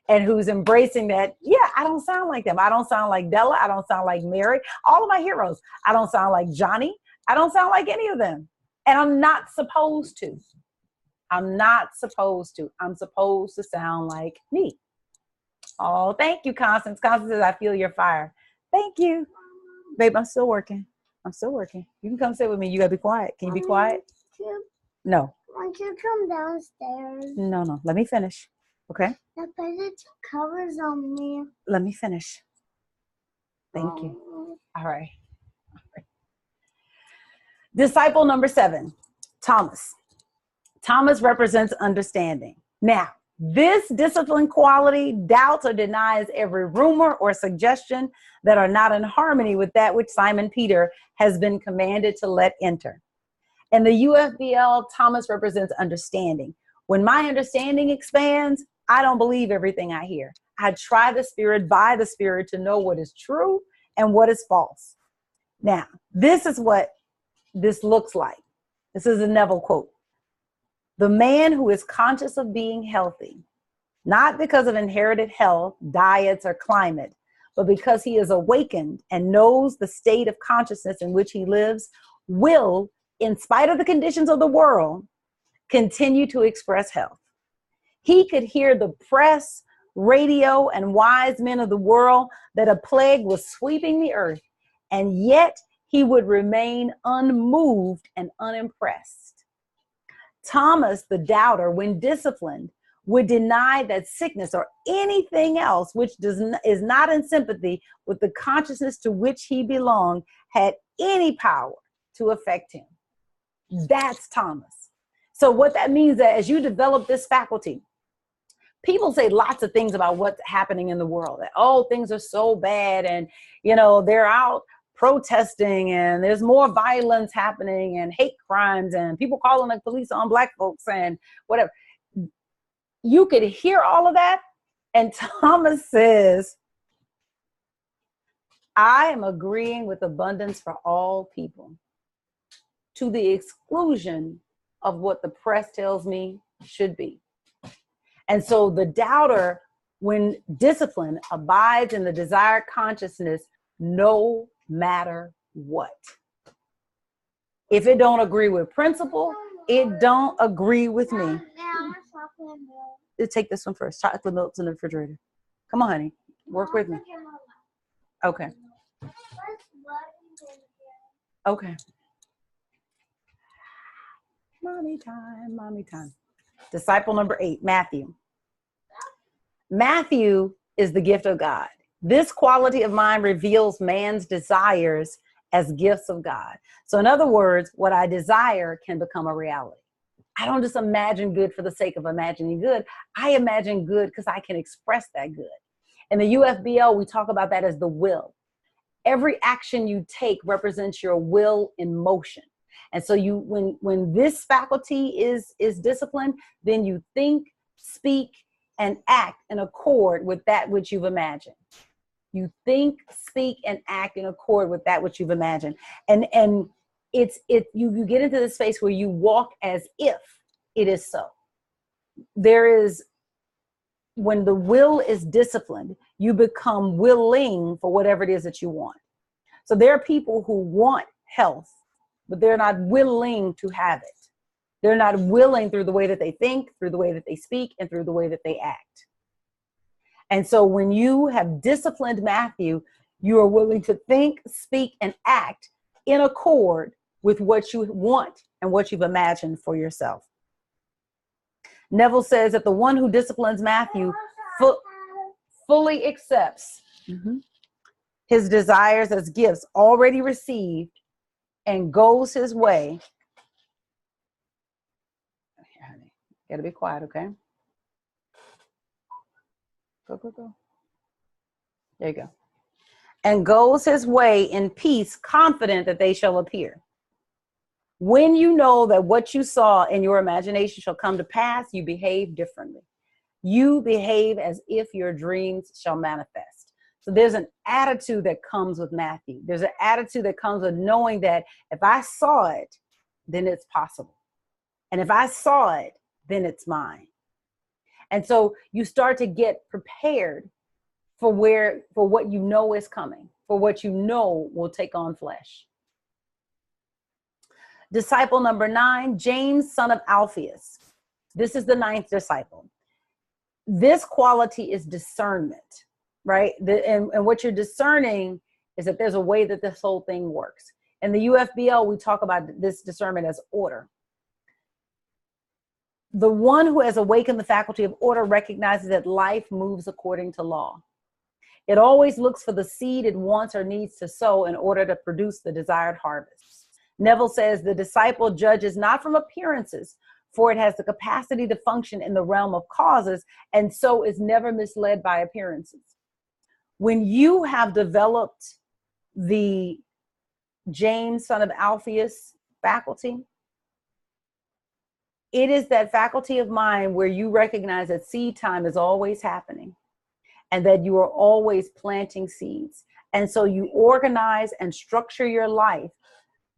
and who's embracing that. Yeah, I don't sound like them. I don't sound like Della. I don't sound like Mary. All of my heroes. I don't sound like Johnny. I don't sound like any of them. And I'm not supposed to. I'm not supposed to. I'm supposed to sound like me. Oh, thank you, Constance. Constance says, I feel your fire. Thank you. Babe, I'm still working. I'm still working. You can come sit with me. You got to be quiet. Can you be quiet? No. Won't you come downstairs? No. Let me finish. Okay? I put the two covers on me. Let me finish. Thank you. All right. Disciple number 7, Thomas. Thomas represents understanding. Now, this discipline quality doubts or denies every rumor or suggestion that are not in harmony with that which Simon Peter has been commanded to let enter. In the UFBL, Thomas represents understanding. When my understanding expands, I don't believe everything I hear. I try the Spirit by the Spirit to know what is true and what is false. Now, this is what this looks like. This is a Neville quote. The man who is conscious of being healthy, not because of inherited health, diets, or climate, but because he is awakened and knows the state of consciousness in which he lives, will, in spite of the conditions of the world, continue to express health. He could hear the press, radio, and wise men of the world that a plague was sweeping the earth, and yet he would remain unmoved and unimpressed. Thomas, the doubter, when disciplined, would deny that sickness or anything else which is not in sympathy with the consciousness to which he belonged had any power to affect him. That's Thomas. So what that means is that as you develop this faculty, people say lots of things about what's happening in the world. That, oh, things are so bad, and they're out protesting, and there's more violence happening, and hate crimes, and people calling the police on Black folks, and whatever. You could hear all of that, and Thomas says, I am agreeing with abundance for all people, to the exclusion of what the press tells me should be. And so the doubter, when disciplined, abides in the desired consciousness no matter what. If it don't agree with principle, it don't agree with me. Take this one first. Chocolate milk's in the refrigerator. Come on, honey. Work with me. Okay. Okay. Mommy time, mommy time. Disciple number 8, Matthew. Matthew is the gift of God. This quality of mind reveals man's desires as gifts of God. So in other words, what I desire can become a reality. I don't just imagine good for the sake of imagining good. I imagine good because I can express that good. In the UFBL, we talk about that as the will. Every action you take represents your will in motion. And so when this faculty is disciplined, then you think, speak, and act in accord with that which you've imagined. You think, speak, and act in accord with that which you've imagined. And you get into the space where you walk as if it is so. When the will is disciplined, you become willing for whatever it is that you want. So there are people who want health, but they're not willing to have it. They're not willing through the way that they think, through the way that they speak, and through the way that they act. And so when you have disciplined Matthew, you are willing to think, speak, and act in accord with what you want and what you've imagined for yourself. Neville says that the one who disciplines Matthew fully accepts his desires as gifts already received and goes his way. Here, honey, gotta be quiet, okay? Go. There you go. And goes his way in peace, confident that they shall appear. When you know that what you saw in your imagination shall come to pass, you behave differently. You behave as if your dreams shall manifest. So there's an attitude that comes with Matthew. There's an attitude that comes with knowing that if I saw it, then it's possible. And if I saw it, then it's mine. And so you start to get prepared for what you know is coming, for what you know will take on flesh. Disciple number 9, James, son of Alphaeus. This is the 9th disciple. This quality is discernment, right? And what you're discerning is that there's a way that this whole thing works. In the UFBL, we talk about this discernment as order. The one who has awakened the faculty of order recognizes that life moves according to law. It always looks for the seed it wants or needs to sow in order to produce the desired harvest. Neville says the disciple judges not from appearances, for it has the capacity to function in the realm of causes, and so is never misled by appearances. When you have developed the James, son of Alphaeus faculty, it is that faculty of mind where you recognize that seed time is always happening and that you are always planting seeds. And so you organize and structure your life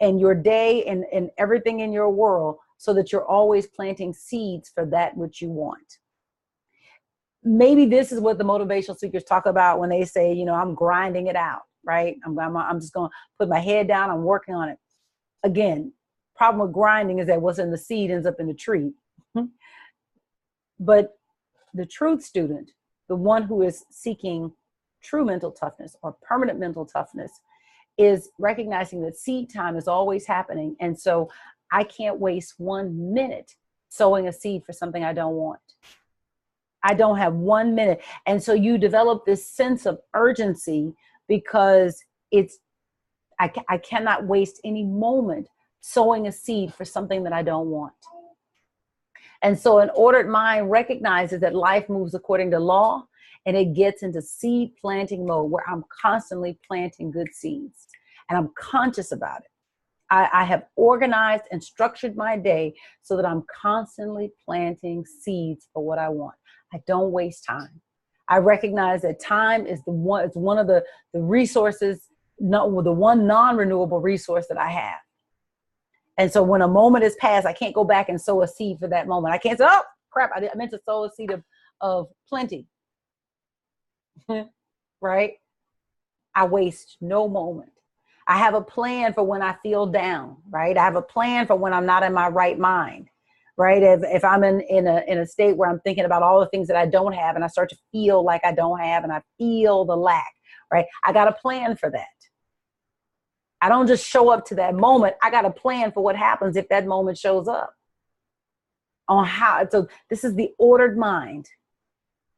and your day and everything in your world so that you're always planting seeds for that which you want. Maybe this is what the motivational speakers talk about when they say, you know, I'm grinding it out, right? I'm just going to put my head down. I'm working on it. Again, problem with grinding is that what's in the seed ends up in the tree. But the truth student, the one who is seeking true mental toughness or permanent mental toughness, is recognizing that seed time is always happening. And so I can't waste 1 minute sowing a seed for something I don't want. I don't have 1 minute. And so you develop this sense of urgency because I cannot waste any moment sowing a seed for something that I don't want. And so an ordered mind recognizes that life moves according to law, and it gets into seed planting mode where I'm constantly planting good seeds, and I'm conscious about it. I have organized and structured my day so that I'm constantly planting seeds for what I want. I don't waste time. I recognize that time is it's one of the resources, the one non-renewable resource that I have. And so when a moment is passed, I can't go back and sow a seed for that moment. I can't say, oh, crap, I meant to sow a seed of plenty. Right? I waste no moment. I have a plan for when I feel down, right? I have a plan for when I'm not in my right mind, right? If I'm in a state where I'm thinking about all the things that I don't have and I start to feel like I don't have and I feel the lack, right? I got a plan for that. I don't just show up to that moment. I got a plan for what happens if that moment shows up. On how, so this is the ordered mind.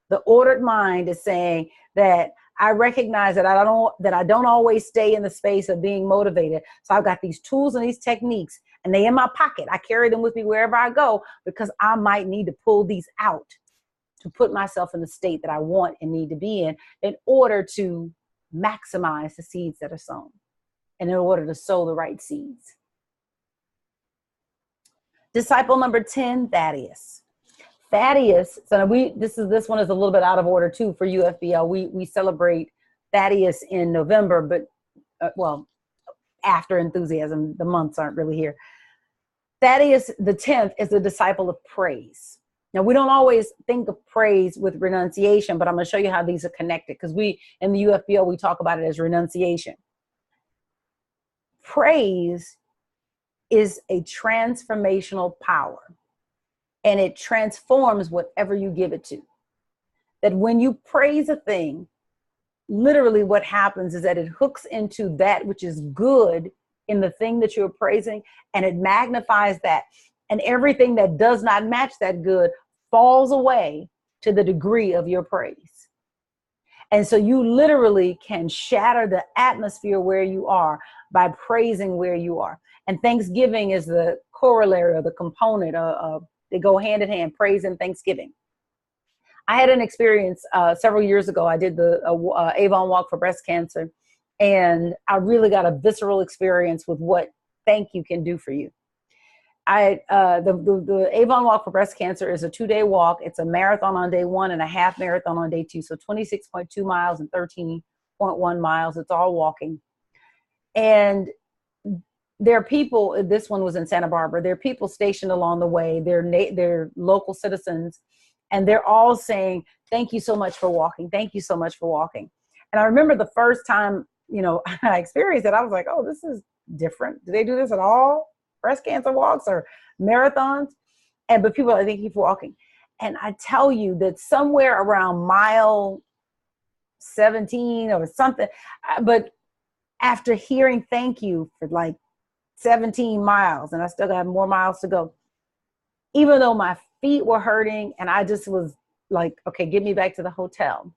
The ordered mind is saying that I recognize that I don't always stay in the space of being motivated. So I've got these tools and these techniques, and they in my pocket. I carry them with me wherever I go because I might need to pull these out to put myself in the state that I want and need to be in order to maximize the seeds that are sown, and in order to sow the right seeds. Disciple number 10, Thaddeus. Thaddeus, so this one is a little bit out of order too for UFBL. We celebrate Thaddeus in November, but well, after enthusiasm, the months aren't really here. Thaddeus, the 10th, is a disciple of praise. Now, we don't always think of praise with renunciation, but I'm going to show you how these are connected because in the UFBL, we talk about it as renunciation. Praise is a transformational power, and it transforms whatever you give it to. That when you praise a thing, literally what happens is that it hooks into that which is good in the thing that you're praising, and it magnifies that. And everything that does not match that good falls away to the degree of your praise. And so you literally can shatter the atmosphere where you are by praising where you are. And Thanksgiving is the corollary or the component of they go hand in hand, praise and Thanksgiving. I had an experience several years ago. I did the Avon Walk for breast cancer, and I really got a visceral experience with what thank you can do for you. The Avon Walk for breast cancer is a 2-day walk. It's a marathon on day 1 and a half marathon on day 2. So 26.2 miles and 13.1 miles. It's all walking. And there are people, this one was in Santa Barbara, there are people stationed along the way. They're local citizens, and they're all saying, thank you so much for walking. Thank you so much for walking. And I remember the first time, I experienced it, I was like, oh, this is different. Do they do this at all? Breast cancer walks or marathons? But people are like, thank you for walking. And I tell you that somewhere around mile 17 or something, but after hearing thank you for like 17 miles, and I still got more miles to go, even though my feet were hurting and I just was like, okay, get me back to the hotel,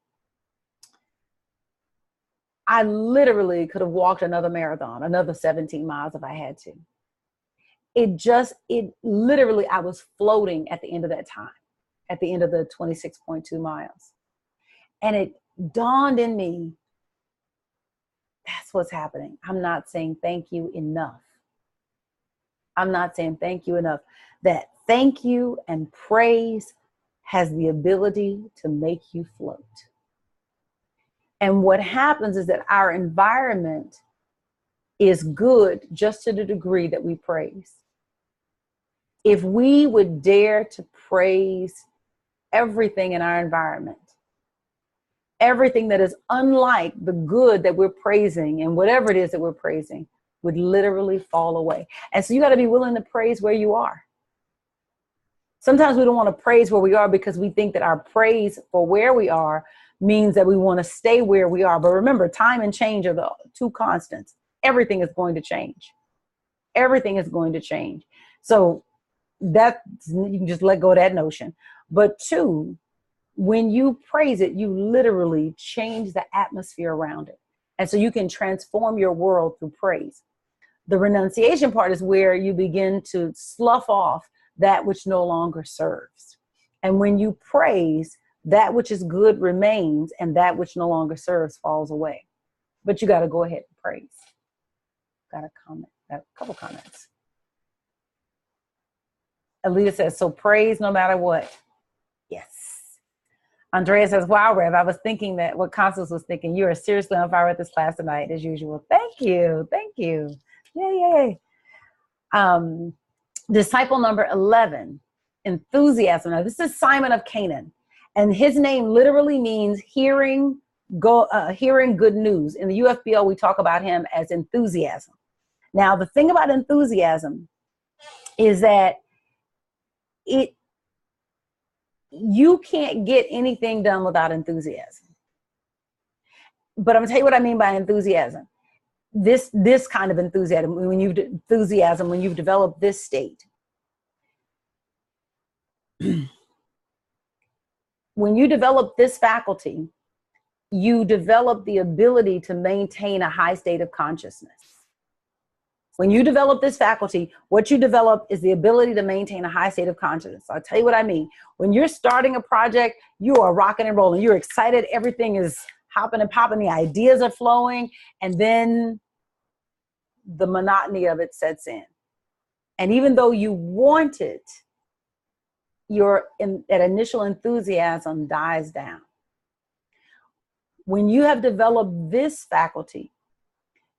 I literally could have walked another marathon, another 17 miles if I had to. It literally, I was floating at the end of that time, at the end of the 26.2 miles. And it dawned in me, that's what's happening. I'm not saying thank you enough. I'm not saying thank you enough. That thank you and praise has the ability to make you float. And what happens is that our environment is good just to the degree that we praise. If we would dare to praise everything in our environment, everything that is unlike the good that we're praising, and whatever it is that we're praising would literally fall away. And so you got to be willing to praise where you are. Sometimes we don't want to praise where we are because we think that our praise for where we are means that we want to stay where we are. But remember, time and change are the two constants. Everything is going to change. Everything is going to change. So that, you can just let go of that notion. But two, when you praise it, you literally change the atmosphere around it. And so you can transform your world through praise. The renunciation part is where you begin to slough off that which no longer serves. And when you praise, that which is good remains, and that which no longer serves falls away. But you got to go ahead and praise. Got a comment, got a couple comments. Alita says, so praise no matter what. Yes. Andrea says, wow, Rev, I was thinking that what Constance was thinking. You are seriously on fire with this class tonight, as usual. Thank you. Thank you. Yay. Disciple number 11, enthusiasm. Now, this is Simon of Canaan, and his name literally means hearing good news. In the UFBL, we talk about him as enthusiasm. Now, the thing about enthusiasm is that you can't get anything done without enthusiasm. But I'm gonna tell you what I mean by enthusiasm. This kind of enthusiasm, when you've developed this state. When you develop this faculty, you develop the ability to maintain a high state of consciousness. When you develop this faculty, what you develop is the ability to maintain a high state of consciousness. I'll tell you what I mean. When you're starting a project, you are rocking and rolling. You're excited. Everything is hopping and popping. The ideas are flowing. And then the monotony of it sets in. And even though you want it, that initial enthusiasm dies down. When you have developed this faculty,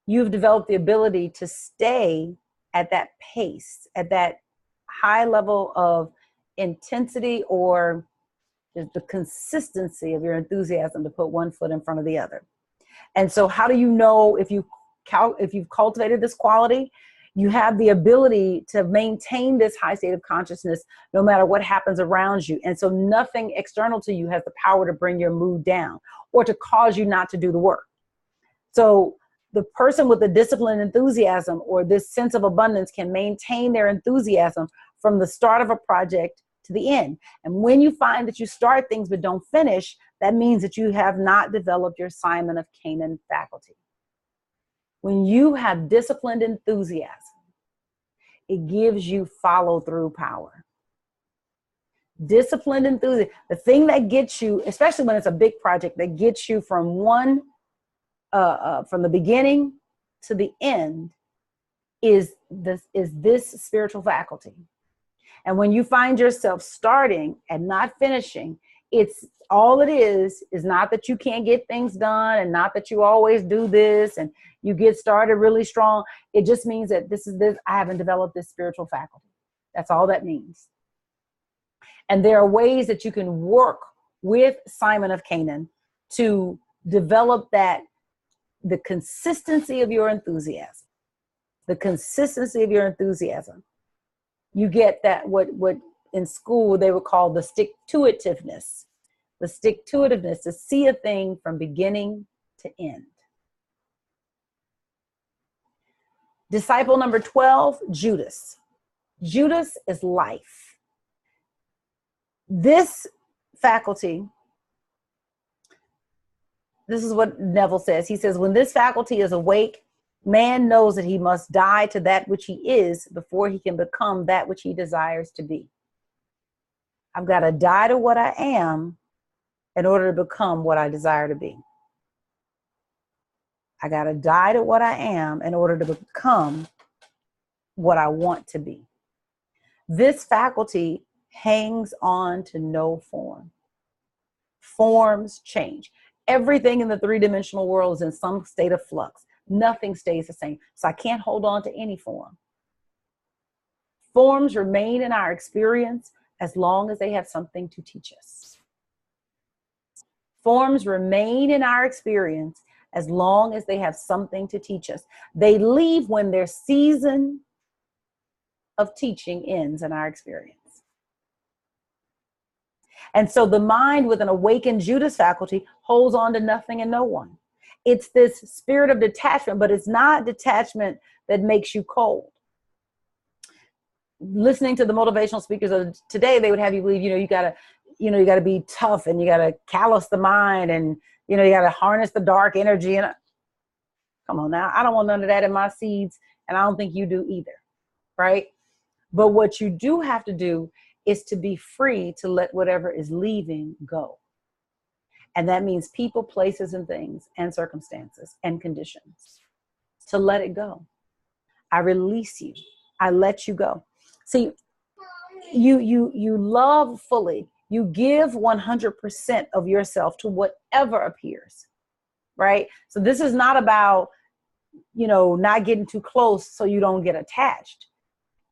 you've developed the ability to stay at that pace, at that high level of intensity, or the consistency of your enthusiasm to put one foot in front of the other. And so how do you know if you've cultivated this quality? You have the ability to maintain this high state of consciousness no matter what happens around you. And so nothing external to you has the power to bring your mood down or to cause you not to do the work. So the person with the disciplined enthusiasm or this sense of abundance can maintain their enthusiasm from the start of a project to the end. And when you find that you start things but don't finish, that means that you have not developed your Simon of Canaan faculty. When you have disciplined enthusiasm, it gives you follow-through power. Disciplined enthusiasm, the thing that gets you, especially when it's a big project, that gets you from from the beginning to the end, is this spiritual faculty. And when you find yourself starting and not finishing, it's all it is not that you can't get things done and not that you always do this and you get started really strong. It just means that I haven't developed this spiritual faculty. That's all that means. And there are ways that you can work with Simon of Canaan to develop the consistency of your enthusiasm. The consistency of your enthusiasm. You get that what in school they would call the stick-to-itiveness. The stick-to-itiveness, to see a thing from beginning to end. Disciple number 12, Judas. Judas is life. This faculty, this is what Neville says. He says, when this faculty is awake, man knows that he must die to that which he is before he can become that which he desires to be. I've got to die to what I am in order to become what I desire to be. I got to die to what I am in order to become what I want to be. This faculty hangs on to no form. Forms change. Everything in the three-dimensional world is in some state of flux. Nothing stays the same. So I can't hold on to any form. Forms remain in our experience as long as they have something to teach us. Forms remain in our experience as long as they have something to teach us. They leave when their season of teaching ends in our experience. And so the mind with an awakened Judas faculty holds on to nothing and no one. It's this spirit of detachment, but it's not detachment that makes you cold. Listening to the motivational speakers of today, they would have you believe, you gotta be tough, and you gotta callous the mind, and you gotta harness the dark energy. And come on now, I don't want none of that in my seeds, and I don't think you do either, right? But what you do have to do is to be free to let whatever is leaving go. And that means people, places, and things, and circumstances, and conditions. To let it go. I release you. I let you go. See, you love fully. You give 100% of yourself to whatever appears, right? So this is not about, not getting too close so you don't get attached.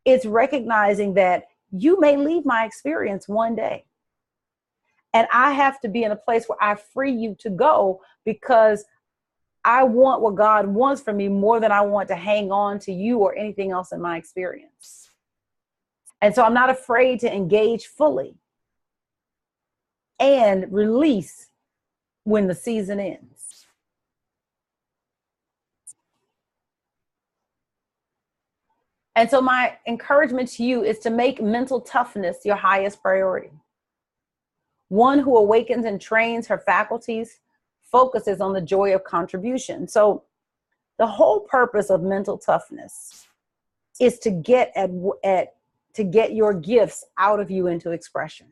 It's recognizing that you may leave my experience one day. And I have to be in a place where I free you to go, because I want what God wants from me more than I want to hang on to you or anything else in my experience. And so I'm not afraid to engage fully and release when the season ends. And so my encouragement to you is to make mental toughness your highest priority. One who awakens and trains her faculties focuses on the joy of contribution. So the whole purpose of mental toughness is to get your gifts out of you into expression.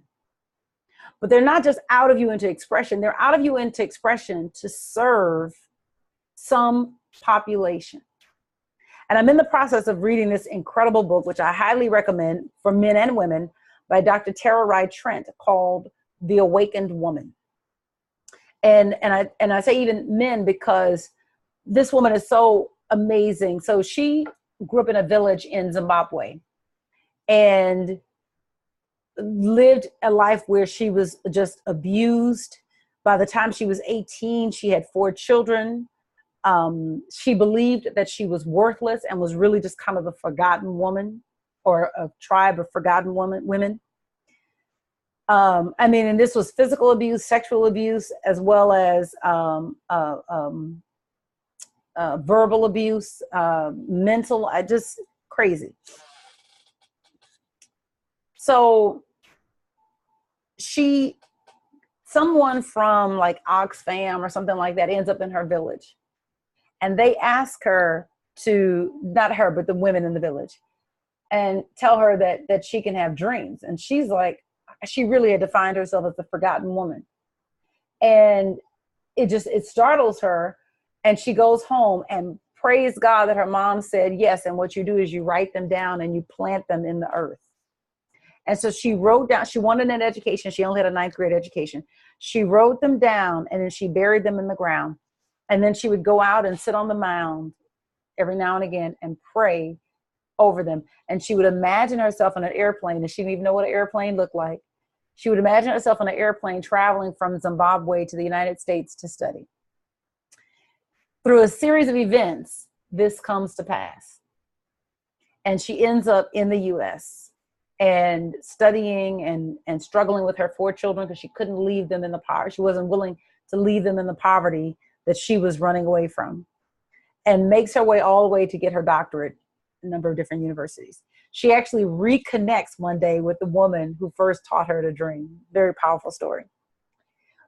But they're not just out of you into expression, they're out of you into expression to serve some population. And I'm in the process of reading this incredible book, which I highly recommend for men and women, by Dr. Tara Wright Trent, called The Awakened Woman. And I say even men because this woman is so amazing. So she grew up in a village in Zimbabwe and lived a life where she was just abused. By the time she was 18, she had 4 children. She believed that she was worthless and was really just kind of a forgotten woman, or a tribe of forgotten women. And this was physical abuse, sexual abuse, as well as verbal abuse, mental, just crazy. So someone from like Oxfam or something like that ends up in her village. And they ask her to, not her, but the women in the village, and tell her that she can have dreams. And she's like, she really had defined herself as the forgotten woman. And it startles her. And she goes home and praise God that her mom said yes. And what you do is you write them down and you plant them in the earth. And so she wrote down, she wanted an education. She only had a 9th grade education. She wrote them down and then she buried them in the ground. And then she would go out and sit on the mound every now and again and pray over them. And she would imagine herself on an airplane, and she didn't even know what an airplane looked like. She would imagine herself on an airplane traveling from Zimbabwe to the United States to study. Through a series of events, this comes to pass. And she ends up in the US and studying and struggling with her 4 children because she couldn't leave them in the poverty. She wasn't willing to leave them in the poverty that she was running away from, and makes her way all the way to get her doctorate in a number of different universities. She actually reconnects one day with the woman who first taught her to dream. Very powerful story.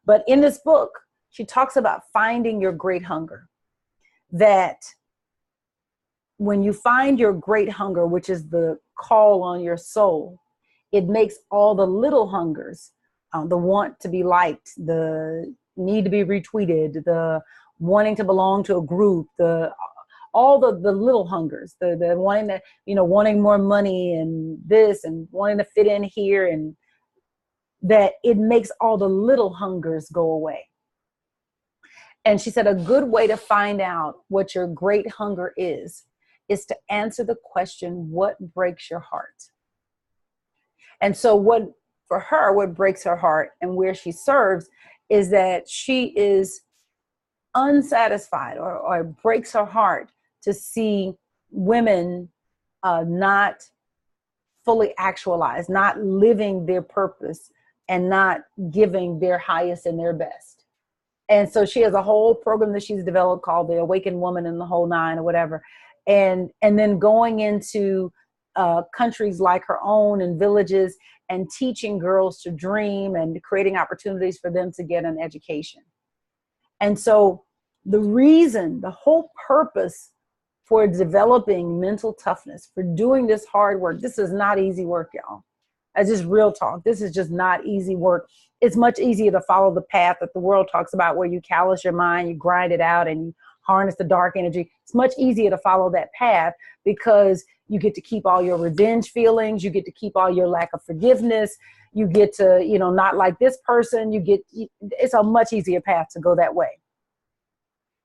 But in this book, she talks about finding your great hunger. That when you find your great hunger, which is the call on your soul, it makes all the little hungers, the want to be liked, the need to be retweeted, the wanting to belong to a group, all the little hungers, the wanting to, wanting more money and this and wanting to fit in here, and that it makes all the little hungers go away. And she said a good way to find out what your great hunger is to answer the question, what breaks your heart? And so for her, what breaks her heart and where she serves is that she is unsatisfied, or it breaks her heart to see women not fully actualized, not living their purpose, and not giving their highest and their best. And so she has a whole program that she's developed called the Awakened Woman and the Whole Nine or whatever. And then going into countries like her own and villages and teaching girls to dream and creating opportunities for them to get an education. And so the whole purpose for developing mental toughness, for doing this hard work, this is not easy work, y'all. That's just real talk. This is just not easy work. It's much easier to follow the path that the world talks about, where you callous your mind, you grind it out, and you harness the dark energy. It's much easier to follow that path because you get to keep all your revenge feelings. You get to keep all your lack of forgiveness. You get to, not like this person. It's a much easier path to go that way.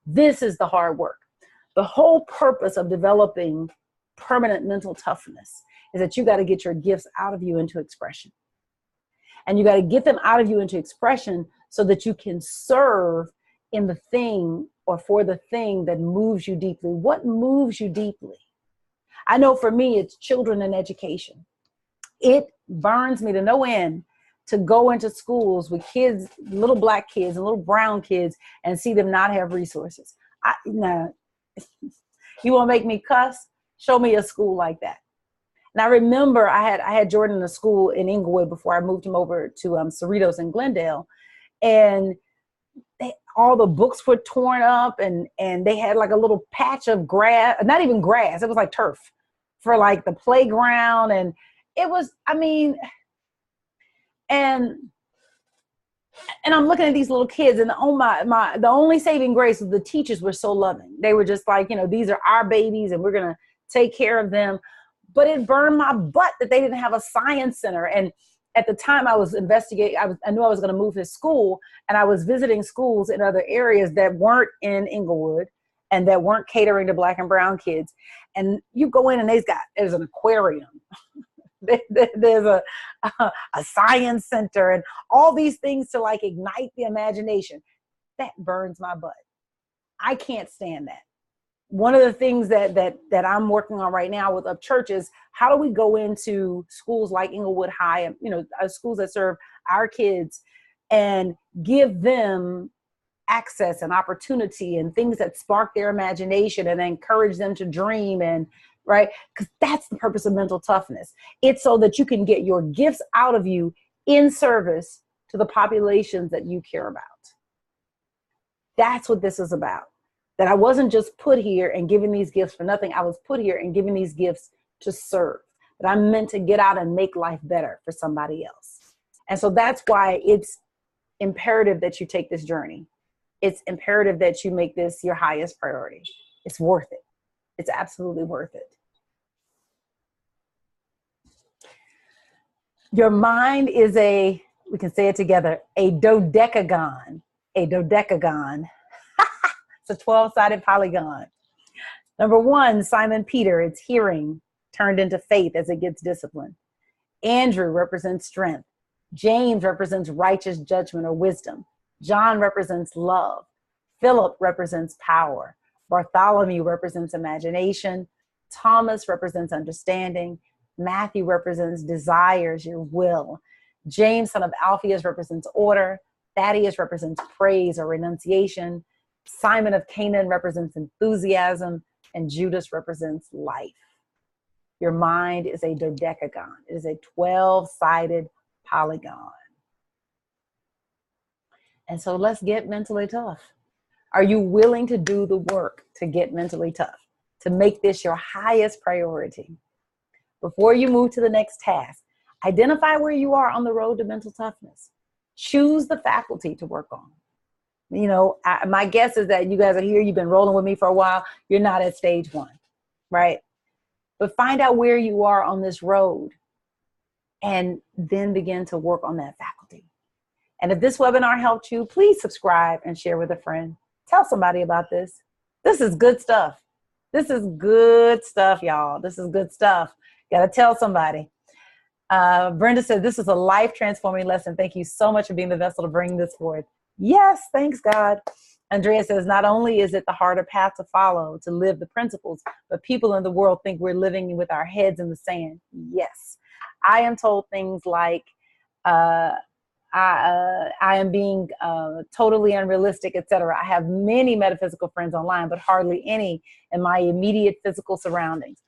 This is the hard work. The whole purpose of developing permanent mental toughness is that you got to get your gifts out of you into expression. And you got to get them out of you into expression so that you can serve in the thing or for the thing that moves you deeply. What moves you deeply? I know for me, it's children and education. It burns me to no end to go into schools with kids, little black kids and little brown kids, and see them not have resources. No, you want to make me cuss? Show me a school like that. And I remember I had Jordan in a school in Inglewood before I moved him over to Cerritos in Glendale, and all the books were torn up, and they had like a little patch of grass, not even grass, it was like turf for like the playground, and it was, and I'm looking at these little kids, and the only saving grace was the teachers were so loving. They were just like, these are our babies and we're gonna take care of them. But it burned my butt that they didn't have a science center. And at the time I was investigating, I knew I was going to move his school, and I was visiting schools in other areas that weren't in Inglewood and that weren't catering to black and brown kids. And you go in and there's an aquarium. There's a science center and all these things to like ignite the imagination. That burns my butt. I can't stand that. One of the things that I'm working on right now with Up Church is how do we go into schools like Inglewood High and schools that serve our kids and give them access and opportunity and things that spark their imagination and encourage them to dream, and right? Because that's the purpose of mental toughness. It's so that you can get your gifts out of you in service to the populations that you care about. That's what this is about. That I wasn't just put here and given these gifts for nothing. I was put here and given these gifts to serve. That I'm meant to get out and make life better for somebody else. And so that's why it's imperative that you take this journey. It's imperative that you make this your highest priority. It's worth it. It's absolutely worth it. Your mind is we can say it together, a dodecagon. A dodecagon. It's a 12-sided polygon. Number 1, Simon Peter, it's hearing turned into faith as it gets disciplined. Andrew represents strength. James represents righteous judgment or wisdom. John represents love. Philip represents power. Bartholomew represents imagination. Thomas represents understanding. Matthew represents desires, your will. James, son of Alphaeus, represents order. Thaddeus represents praise or renunciation. Simon of Canaan represents enthusiasm, and Judas represents life. Your mind is a dodecagon. It is a 12-sided polygon. And so let's get mentally tough. Are you willing to do the work to get mentally tough, to make this your highest priority? Before you move to the next task, identify where you are on the road to mental toughness. Choose the faculty to work on. My guess is that you guys are here, you've been rolling with me for a while, you're not at stage 1, right? But find out where you are on this road and then begin to work on that faculty. And if this webinar helped you, please subscribe and share with a friend. Tell somebody about this. This is good stuff. This is good stuff, y'all. This is good stuff. Got to tell somebody. Brenda said, this is a life transforming lesson. Thank you so much for being the vessel to bring this forth. Yes, thanks God. Andrea says, not only is it the harder path to follow, to live the principles, but people in the world think we're living with our heads in the sand. Yes. I am told things like, I am being totally unrealistic, etc. I have many metaphysical friends online, but hardly any in my immediate physical surroundings.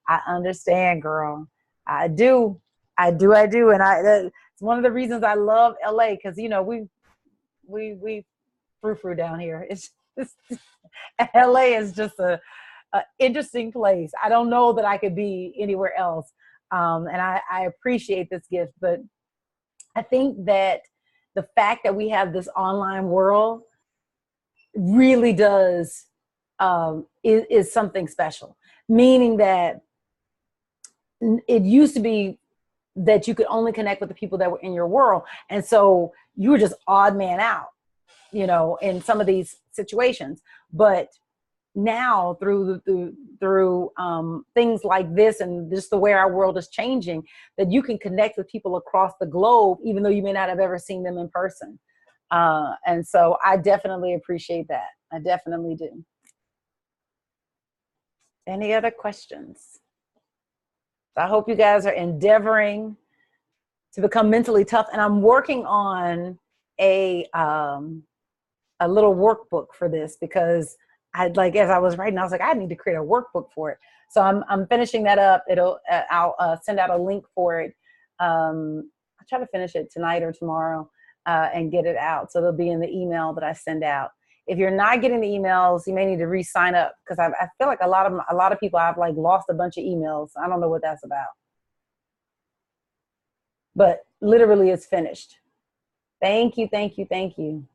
I understand, girl. I do. And it's one of the reasons I love LA, because you know we frou down here. It's just, LA is just a interesting place. I don't know that I could be anywhere else, and I appreciate this gift, but I think that the fact that we have this online world really does is something special. Meaning that it used to be that you could only connect with the people that were in your world, and so you were just odd man out, you know, in some of these situations. But now through things like this and just the way our world is changing, that you can connect with people across the globe, even though you may not have ever seen them in person. And so I definitely appreciate that. I definitely do. Any other questions? I hope you guys are endeavoring to become mentally tough. And I'm working on a little workbook for this, because as I was writing, I was like, I need to create a workbook for it. So I'm finishing that up. I'll send out a link for it. I'll try to finish it tonight or tomorrow and get it out. So it'll be in the email that I send out. If you're not getting the emails, you may need to re-sign up, because I feel like a lot of people, I've like lost a bunch of emails. I don't know what that's about. But literally it's finished. Thank you, thank you, thank you.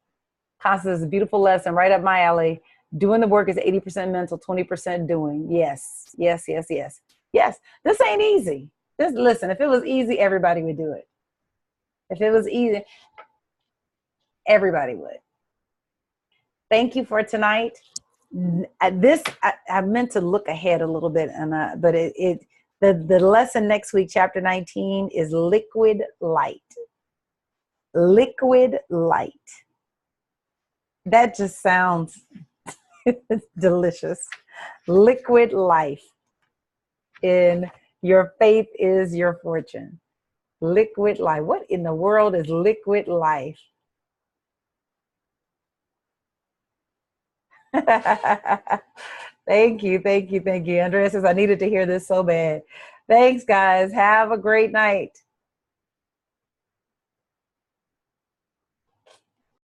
Constance, is a beautiful lesson, right up my alley. Doing the work is 80% mental, 20% doing. Yes, yes, yes, yes. Yes, this ain't easy. Listen, if it was easy, everybody would do it. If it was easy, everybody would. Thank you for tonight. I meant to look ahead a little bit, but the lesson next week, chapter 19, is liquid light. Liquid light. That just sounds delicious. Liquid life. In your faith is your fortune. Liquid life. What in the world is liquid life? Thank you, thank you, thank you. Andrea says, I needed to hear this so bad. Thanks, guys. Have a great night.